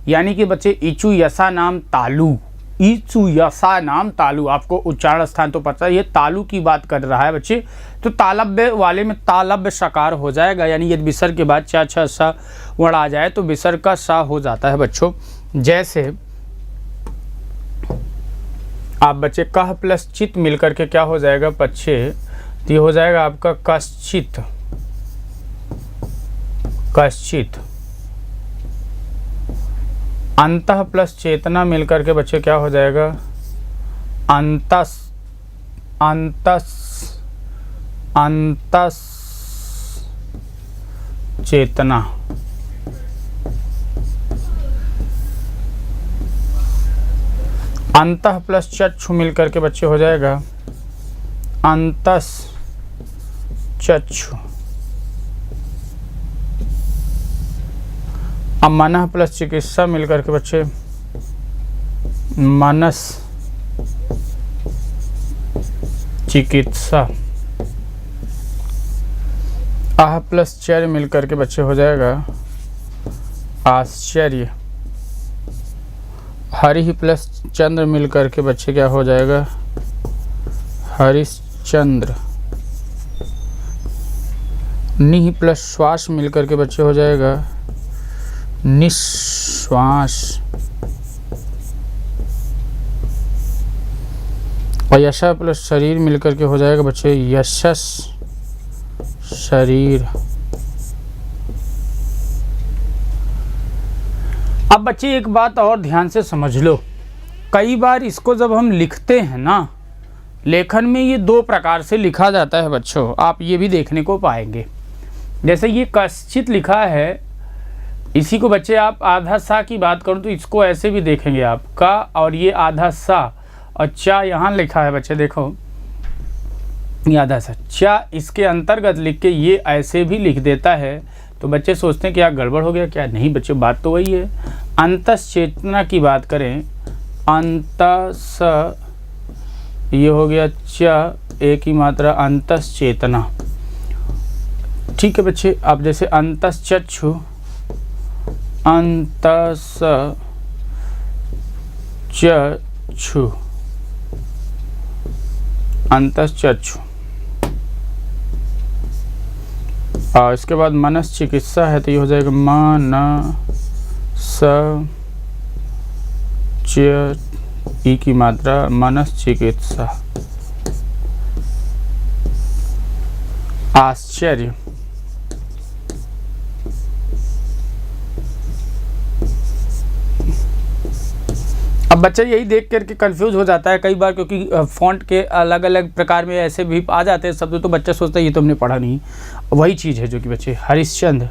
यानी कि बच्चे इचु यसा नाम तालु, इचु यसा नाम तालु, आपको उच्चारण स्थान तो पता है, ये तालु की बात कर रहा है बच्चे। तो तालब्य वाले में तालब्य सकार हो जाएगा। यानी यदि विसर्ग के बाद च छ सा वर्ण आ जाए तो विसर्ग का सा हो जाता है बच्चों। जैसे आप बच्चे कह प्लस चित मिलकर के क्या हो जाएगा बच्चे? ये हो जाएगा आपका कश्चित, कश्चित। अंतः प्लस चेतना मिलकर के बच्चे क्या हो जाएगा? अंतस, अंतस, अंतस चेतना। अंतः प्लस चक्षु मिलकर के बच्चे हो जाएगा अंतस चक्षु। अब मनः प्लस चिकित्सा मिलकर के बच्चे मनस चिकित्सा। आह प्लस चर्य मिलकर के बच्चे हो जाएगा आश्चर्य। हरि प्लस चंद्र मिलकर के बच्चे क्या हो जाएगा? हरिश्चंद्र। निह प्लस श्वास मिलकर के बच्चे हो जाएगा निश्वास। और यशा प्लस शरीर मिलकर के हो जाएगा बच्चे यशस शरीर। अब बच्चे एक बात और ध्यान से समझ लो, कई बार इसको जब हम लिखते हैं ना, लेखन में ये 2 प्रकार से लिखा जाता है बच्चों, आप ये भी देखने को पाएंगे। जैसे ये कश्चित लिखा है, इसी को बच्चे आप आधा सा की बात करूँ तो इसको ऐसे भी देखेंगे आप का, और ये आधा सा और चा यहाँ लिखा है बच्चे, देखो ये आधा सा चा इसके अंतर्गत लिख के ये ऐसे भी लिख देता है। तो बच्चे सोचते हैं कि क्या गड़बड़ हो गया? क्या नहीं बच्चे, बात तो वही है। अंतस चेतना की बात करें, अंतस ये हो गया च, एक ही मात्रा अंतस चेतना। ठीक है बच्चे, आप जैसे अंतस चक्षु, अंतस चक्षु, अंतस चक्षु। और इसके बाद मनस चिकित्सा है तो ये हो जाएगा मनस च, ई की मात्रा मनस चिकित्सा। आश्चर्य, अब बच्चा यही देख करके कंफ्यूज हो जाता है कई बार, क्योंकि फॉन्ट के अलग अलग प्रकार में ऐसे भी आ जाते हैं शब्द, तो बच्चा सोचता है ये तो हमने पढ़ा नहीं। वही चीज़ है जो कि बच्चे हरिश्चंद्र,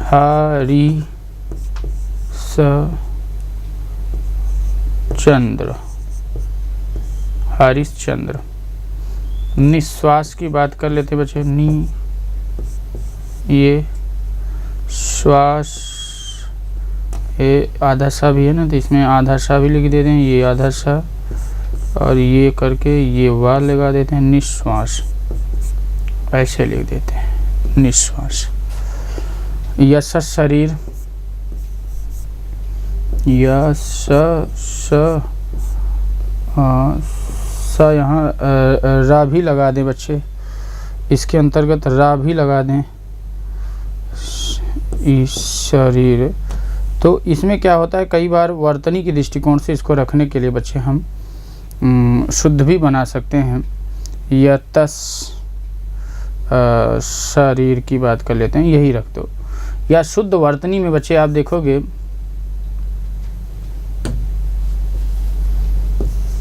हरि स चंद्र, हरिश्चंद्र। निश्वास की बात कर लेते बच्चे, नी ये श्वास, ये आधा सा भी है ना तो इसमें आधा सा भी लिख देते हैं, ये आधा सा और ये करके ये वार लगा देते हैं, निश्वास ऐसे लिख देते हैं निश्वास। यश शरीर, यश स यहाँ रा भी लगा दें बच्चे, इसके अंतर्गत रा भी लगा दें, इस शरीर। तो इसमें क्या होता है, कई बार वर्तनी के दृष्टिकोण से इसको रखने के लिए बच्चे हम शुद्ध भी बना सकते हैं। यतस शरीर की बात कर लेते हैं, यही रख दो। या शुद्ध वर्तनी में बच्चे आप देखोगे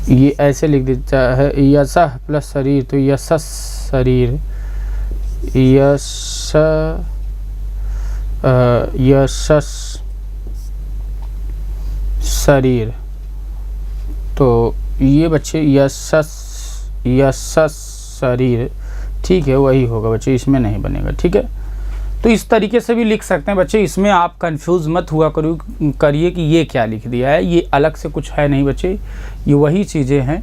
ये ऐसे लिख देता है यशः प्लस शरीर, तो यशस शरीर, यशस शरीर। तो ये बच्चे यशस शरीर, ठीक है, वही होगा बच्चे, इसमें नहीं बनेगा। ठीक है, तो इस तरीके से भी लिख सकते हैं बच्चे। इसमें आप कंफ्यूज मत हुआ करिए कि ये क्या लिख दिया है, ये अलग से कुछ है नहीं बच्चे, ये वही चीज़ें हैं,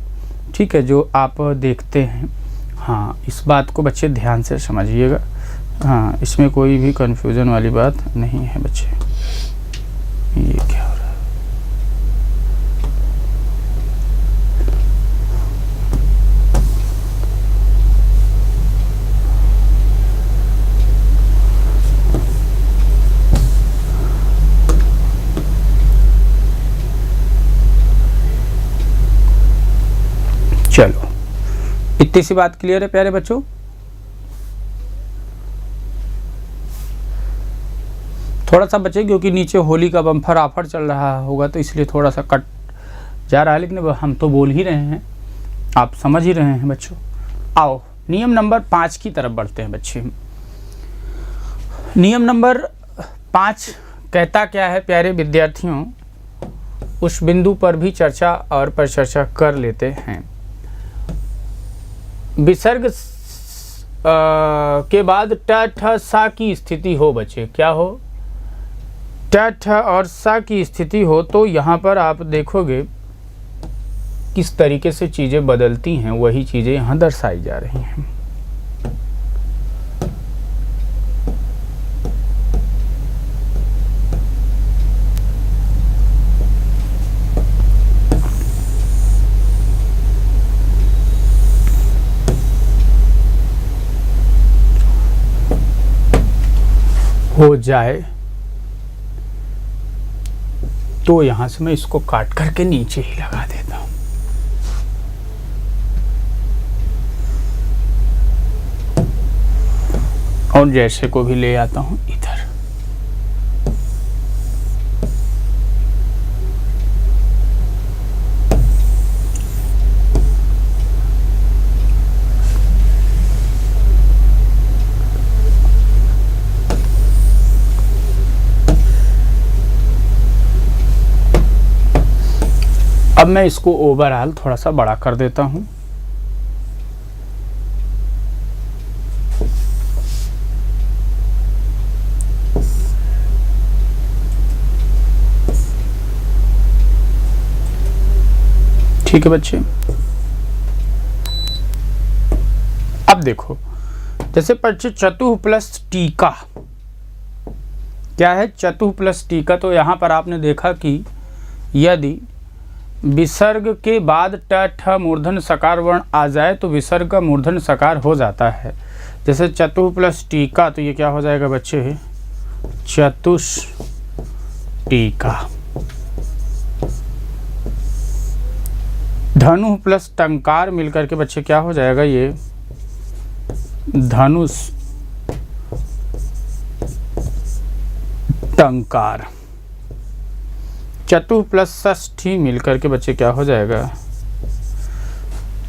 ठीक है, जो आप देखते हैं। हाँ, इस बात को बच्चे ध्यान से समझिएगा। हाँ, इसमें कोई भी कंफ्यूजन वाली बात नहीं है बच्चे। ये क्या हो रहा है? चलो, इतनी सी बात क्लियर है प्यारे बच्चों। थोड़ा सा बच्चे, क्योंकि नीचे होली का बम्पर ऑफर चल रहा होगा तो इसलिए थोड़ा सा कट जा रहा है, लेकिन हम तो बोल ही रहे हैं, आप समझ ही रहे हैं बच्चों। आओ नियम नंबर 5 की तरफ बढ़ते हैं बच्चे। नियम नंबर 5 कहता क्या है प्यारे विद्यार्थियों, उस बिंदु पर भी चर्चा और परिचर्चा कर लेते हैं। विसर्ग के बाद ट ठ सा की स्थिति हो बच्चे, क्या हो, ट ठ और सा की स्थिति हो, तो यहाँ पर आप देखोगे किस तरीके से चीज़ें बदलती हैं, वही चीज़ें यहाँ दर्शाई जा रही हैं। हो जाए तो यहां से मैं इसको काट करके नीचे ही लगा देता हूं। और जैसे को भी ले आता हूं इधर। अब मैं इसको ओवरऑल थोड़ा सा बड़ा कर देता हूं। ठीक है बच्चे, अब देखो, जैसे बच्चे चतुः प्लस टीका, क्या है चतुः प्लस टीका, तो यहां पर आपने देखा कि यदि विसर्ग के बाद ट ठ मूर्धन सकार वर्ण आ जाए तो विसर्ग का मूर्धन सकार हो जाता है। जैसे चतुः प्लस टीका, तो ये क्या हो जाएगा बच्चे, चतुष टीका। धनु प्लस टंकार मिलकर के बच्चे क्या हो जाएगा, ये धनुष टंकार। चतुः प्लस षष्ठी मिलकर के बच्चे क्या हो जाएगा,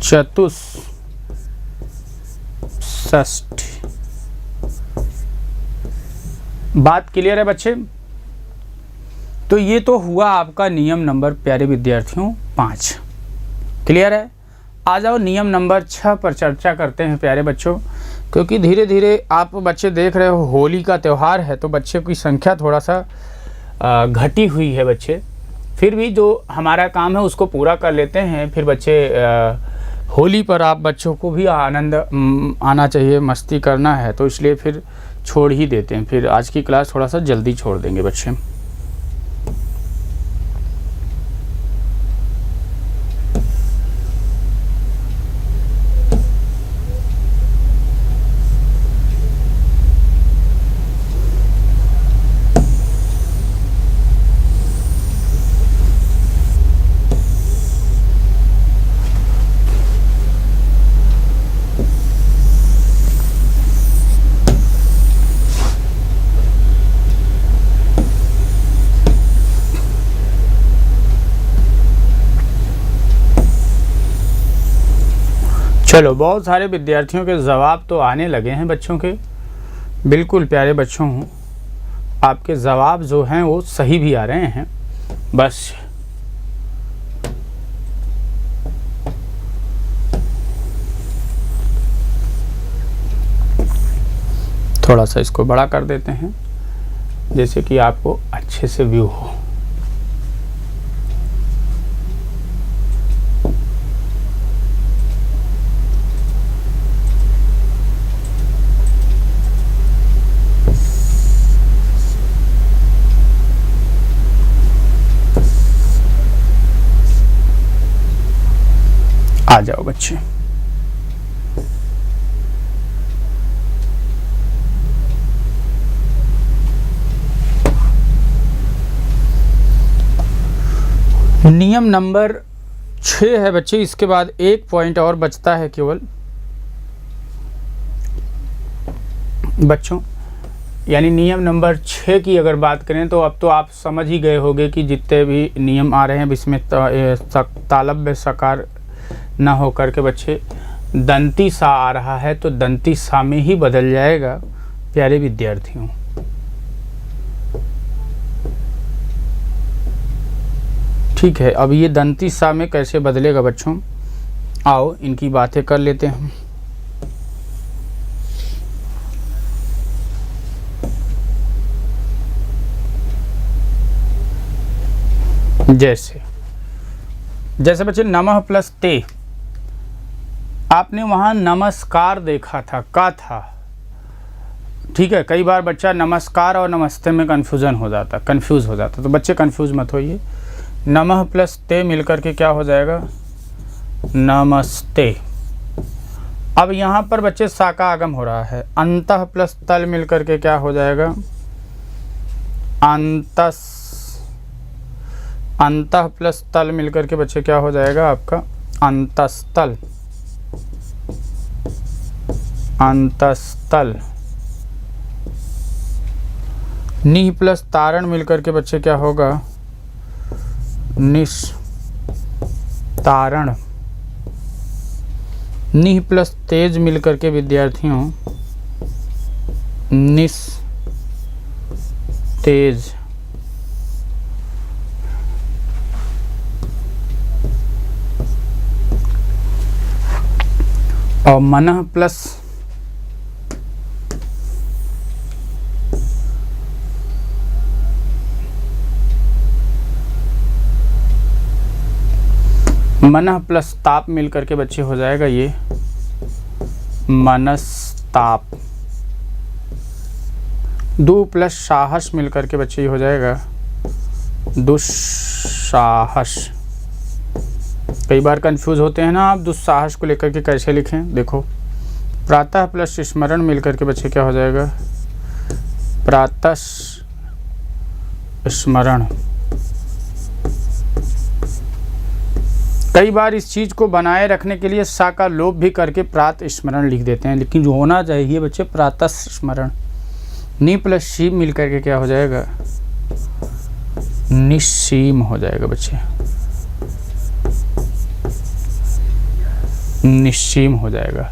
चतुष्षष्ठी। बात क्लियर है बच्चे? तो ये तो हुआ आपका नियम नंबर प्यारे विद्यार्थियों 5, क्लियर है। आ जाओ नियम नंबर 6 पर चर्चा करते हैं प्यारे बच्चों, क्योंकि धीरे धीरे आप बच्चे देख रहे हो होली का त्यौहार है तो बच्चे की संख्या थोड़ा सा घटी हुई है बच्चे, फिर भी जो हमारा काम है उसको पूरा कर लेते हैं। फिर बच्चे होली पर आप बच्चों को भी आनंद आना चाहिए, मस्ती करना है, तो इसलिए फिर छोड़ ही देते हैं। फिर आज की क्लास थोड़ा सा जल्दी छोड़ देंगे बच्चे। चलो, बहुत सारे विद्यार्थियों के जवाब तो आने लगे हैं बच्चों के। बिल्कुल प्यारे बच्चों, आपके जवाब जो हैं वो सही भी आ रहे हैं। बस थोड़ा सा इसको बड़ा कर देते हैं, जैसे कि आपको अच्छे से व्यू हो। आ जाओ बच्चे। नियम नंबर 6 है बच्चे, इसके बाद एक पॉइंट और बचता है केवल बच्चों। यानी नियम नंबर 6 की अगर बात करें तो अब तो आप समझ ही गए होंगे कि जितने भी नियम आ रहे हैं इसमें तालव्य सकार न होकर के बच्चे दंती सा आ रहा है, तो दंती सा में ही बदल जाएगा प्यारे विद्यार्थियों। ठीक है, अब ये दंती सा में कैसे बदलेगा बच्चों, आओ इनकी बातें कर लेते हैं। जैसे बच्चे नमः प्लस ते, आपने वहां नमस्कार देखा था, का था। ठीक है, कई बार बच्चा नमस्कार और नमस्ते में कंफ्यूज हो जाता, तो बच्चे कंफ्यूज मत होइए। नमः प्लस ते मिलकर के क्या हो जाएगा, नमस्ते। अब यहाँ पर बच्चे सा का आगम हो रहा है, अंतः प्लस तल मिलकर के क्या हो जाएगा, अंतः प्लस तल मिलकर के बच्चे क्या हो जाएगा आपका, अंतस्तल। अंतस्तल। नि प्लस तारण मिलकर के बच्चे क्या होगा, निस्तारण। नि प्लस तेज मिलकर के विद्यार्थियों निस्तेज। और मनः प्लस मनः प्लस ताप मिलकर के बच्चे हो जाएगा ये मनस्ताप। दु प्लस साहस मिलकर के बच्चे हो जाएगा दुस्साहस। कई बार कंफ्यूज होते हैं ना आप, दुस्साहस को लेकर के कैसे लिखें, देखो प्रातः प्लस स्मरण मिलकर के बच्चे क्या हो जाएगा, प्रातः स्मरण। कई बार इस चीज़ को बनाए रखने के लिए सा का लोप भी करके प्रातः स्मरण लिख देते हैं, लेकिन जो होना चाहिए बच्चे प्रातः स्मरण। नि प्लस शीम मिलकर के क्या हो जाएगा, निस्सीम हो जाएगा बच्चे, निस्सीम हो जाएगा।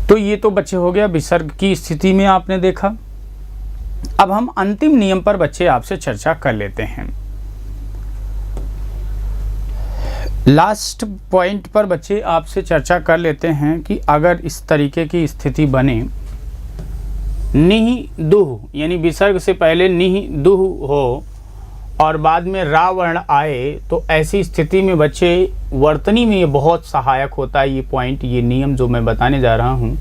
तो ये तो बच्चे हो गया विसर्ग की स्थिति में आपने देखा। अब हम अंतिम नियम पर बच्चे आपसे चर्चा कर लेते हैं। लास्ट पॉइंट पर बच्चे आपसे चर्चा कर लेते हैं कि अगर इस तरीके की स्थिति बने, निहि दुह यानी विसर्ग से पहले निहि दुह हो और बाद में रा वर्ण आए, तो ऐसी स्थिति में बच्चे वर्तनी में ये बहुत सहायक होता है। ये पॉइंट, ये नियम जो मैं बताने जा रहा हूँ,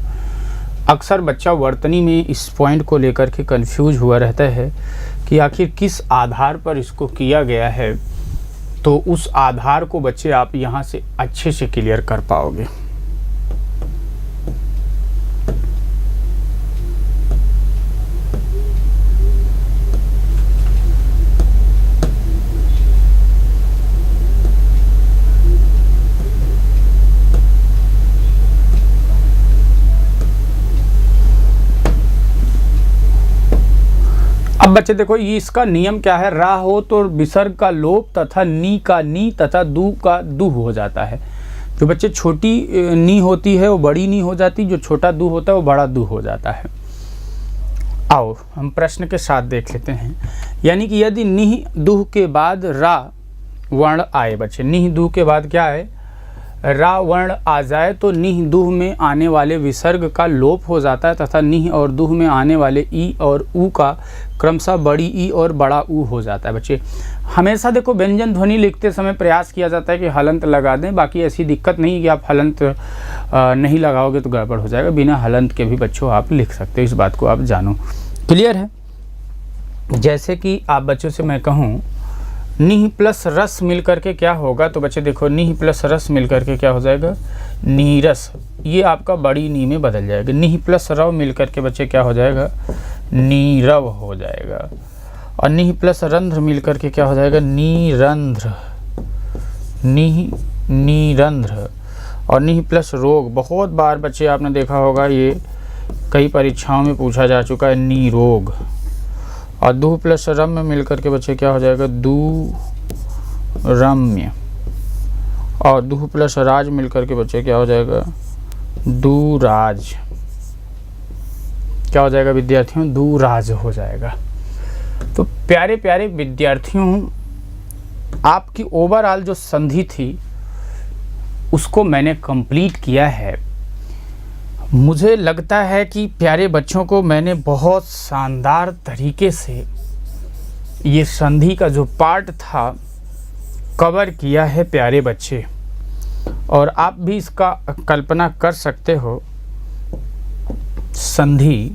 अक्सर बच्चा वर्तनी में इस पॉइंट को लेकर के कंफ्यूज हुआ रहता है कि आखिर किस आधार पर इसको किया गया है। तो उस आधार को बच्चे आप यहाँ से अच्छे से क्लियर कर पाओगे। अब बच्चे देखो, ये इसका नियम क्या है, रा हो तो विसर्ग का लोप तथा नी का नी तथा दू का दुह हो जाता है। जो बच्चे छोटी नी होती है वो बड़ी नी हो जाती, जो छोटा दू होता है वो बड़ा दू हो जाता है। आओ हम प्रश्न के साथ देख लेते हैं। यानी कि यदि निह दुह के बाद रा वर्ण आए बच्चे, निह दुह के बाद क्या है, रा वर्ण आ जाए तो निह दुह में आने वाले विसर्ग का लोप हो जाता है तथा निह और दुह में आने वाले ई और ऊ का क्रमशः बड़ी ई और बड़ा ऊ हो जाता है। बच्चे हमेशा देखो व्यंजन ध्वनि लिखते समय प्रयास किया जाता है कि हलंत लगा दें, बाकी ऐसी दिक्कत नहीं कि आप हलंत नहीं लगाओगे तो गड़बड़ हो जाएगा। बिना हलंत के भी बच्चों आप लिख सकते हो, इस बात को आप जानो। क्लियर है? जैसे कि आप बच्चों से मैं कहूँ निह प्लस रस मिल करके क्या होगा, तो बच्चे देखो निह प्लस रस मिल करके क्या हो जाएगा, नीरस। ये आपका बड़ी नी में बदल जाएगा। निह प्लस रव मिल करके बच्चे क्या हो जाएगा, नीरव हो जाएगा। और निह प्लस रंध्र मिल करके क्या हो जाएगा, नीरंध्र, निह नीरंध्र। और निह प्लस रोग, बहुत बार बच्चे आपने देखा होगा, ये कई परीक्षाओं में पूछा जा चुका है, नीरोग। और दुह प्लस रम्य मिल करके बच्चे क्या हो जाएगा, दुरम्य। और दुह प्लस राज मिल करके बच्चे क्या हो जाएगा, दुराज। क्या हो जाएगा विद्यार्थियों, दुराज हो जाएगा। तो प्यारे प्यारे विद्यार्थियों, आपकी ओवरऑल जो संधि थी उसको मैंने कंप्लीट किया है। मुझे लगता है कि प्यारे बच्चों को मैंने बहुत शानदार तरीके से ये संधि का जो पार्ट था कवर किया है प्यारे बच्चे। और आप भी इसका कल्पना कर सकते हो, संधि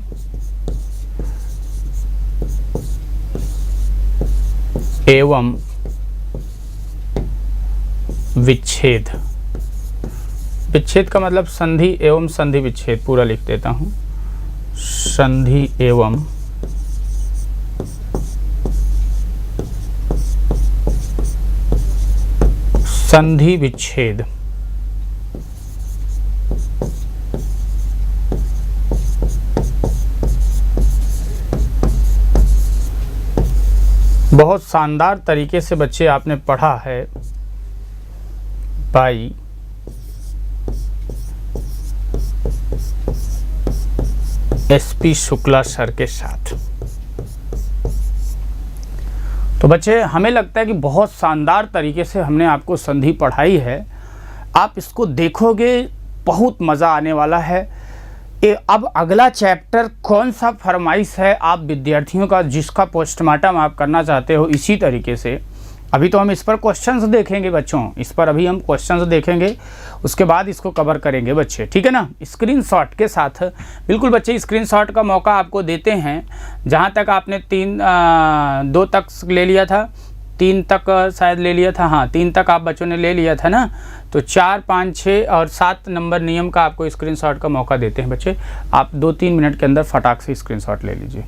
एवं विच्छेद। विच्छेद का मतलब संधि एवं संधि विच्छेद, पूरा लिख देता हूं, संधि एवं संधि विच्छेद। बहुत शानदार तरीके से बच्चे आपने पढ़ा है भाई। एसपी शुक्ला सर के साथ। तो बच्चे हमें लगता है कि बहुत शानदार तरीके से हमने आपको संधि पढ़ाई है। आप इसको देखोगे बहुत मज़ा आने वाला है। अब अगला चैप्टर कौन सा फरमाइश है आप विद्यार्थियों का, जिसका पोस्टमार्टम आप करना चाहते हो इसी तरीके से। अभी तो हम इस पर क्वेश्चंस देखेंगे बच्चों, इस पर अभी हम क्वेश्चंस देखेंगे, उसके बाद इसको कवर करेंगे बच्चे, ठीक है ना, स्क्रीनशॉट के साथ। बिल्कुल बच्चे स्क्रीनशॉट का मौका आपको देते हैं। जहाँ तक आपने 2 तक ले लिया था, 3 तक शायद ले लिया था, हाँ 3 तक आप बच्चों ने ले लिया था ना, तो 4, 5, 6 और 7 नंबर नियम का आपको स्क्रीनशॉट का मौका देते हैं बच्चे। आप 2-3 मिनट के अंदर फटाक से स्क्रीनशॉट ले लीजिए।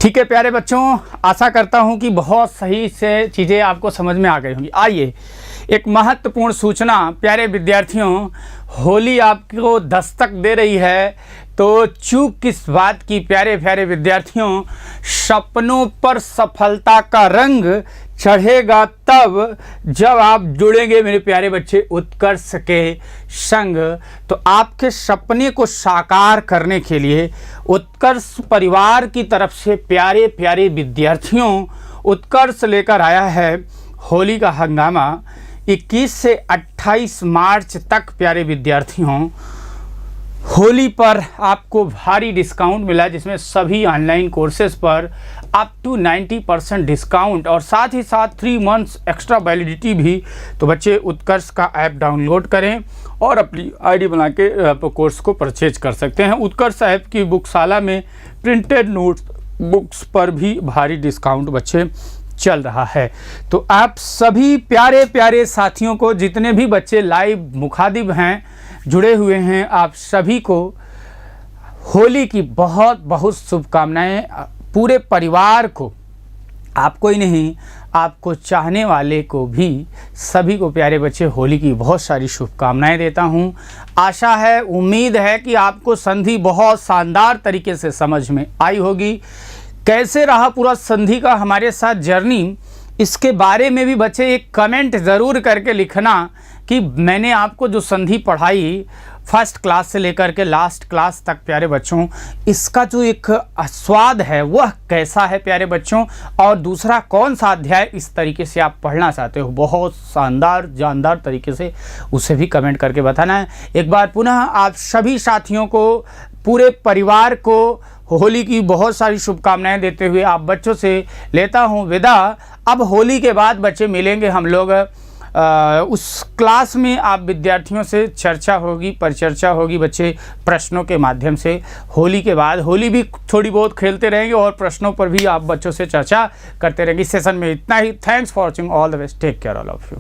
ठीक है प्यारे बच्चों, आशा करता हूं कि बहुत सही से चीज़ें आपको समझ में आ गई होंगी। आइए, एक महत्वपूर्ण सूचना प्यारे विद्यार्थियों, होली आपको दस्तक दे रही है, तो चूक किस बात की प्यारे प्यारे विद्यार्थियों, सपनों पर सफलता का रंग चढ़ेगा तब जब आप जुड़ेंगे मेरे प्यारे बच्चे उत्कर्ष के संग। तो आपके सपने को साकार करने के लिए उत्कर्ष परिवार की तरफ से प्यारे प्यारे विद्यार्थियों, उत्कर्ष लेकर आया है होली का हंगामा। 21 से 28 मार्च तक प्यारे विद्यार्थियों, होली पर आपको भारी डिस्काउंट मिला, जिसमें सभी ऑनलाइन कोर्सेज पर अप टू 90% डिस्काउंट और साथ ही साथ 3 मंथ्स एक्स्ट्रा वैलिडिटी भी। तो बच्चे उत्कर्ष का ऐप डाउनलोड करें और अपनी आईडी बना के कोर्स को परचेज कर सकते हैं। उत्कर्ष ऐप की बुकशाला में प्रिंटेड नोट्स बुक्स पर भी भारी डिस्काउंट बच्चे चल रहा है। तो आप सभी प्यारे प्यारे साथियों को, जितने भी बच्चे लाइव मुखातिब हैं, जुड़े हुए हैं, आप सभी को होली की बहुत बहुत शुभकामनाएं। पूरे परिवार को, आपको ही नहीं, आपको चाहने वाले को भी, सभी को प्यारे बच्चे होली की बहुत सारी शुभकामनाएं देता हूं। आशा है, उम्मीद है कि आपको संधि बहुत शानदार तरीके से समझ में आई होगी। कैसे रहा पूरा संधि का हमारे साथ जर्नी, इसके बारे में भी बच्चे एक कमेंट ज़रूर करके लिखना कि मैंने आपको जो संधि पढ़ाई फर्स्ट क्लास से लेकर के लास्ट क्लास तक प्यारे बच्चों, इसका जो एक स्वाद है वह कैसा है प्यारे बच्चों, और दूसरा कौन सा अध्याय इस तरीके से आप पढ़ना चाहते हो बहुत शानदार जानदार तरीके से, उसे भी कमेंट करके बताना है। एक बार पुनः आप सभी साथियों को, पूरे परिवार को होली की बहुत सारी शुभकामनाएं देते हुए आप बच्चों से लेता हूं विदा। अब होली के बाद बच्चे मिलेंगे हम लोग उस क्लास में, आप विद्यार्थियों से चर्चा होगी, परिचर्चा होगी बच्चे प्रश्नों के माध्यम से। होली के बाद होली भी थोड़ी बहुत खेलते रहेंगे और प्रश्नों पर भी आप बच्चों से चर्चा करते रहेंगे। इस सेशन में इतना ही। Thanks for watching, all the best, take care all of you.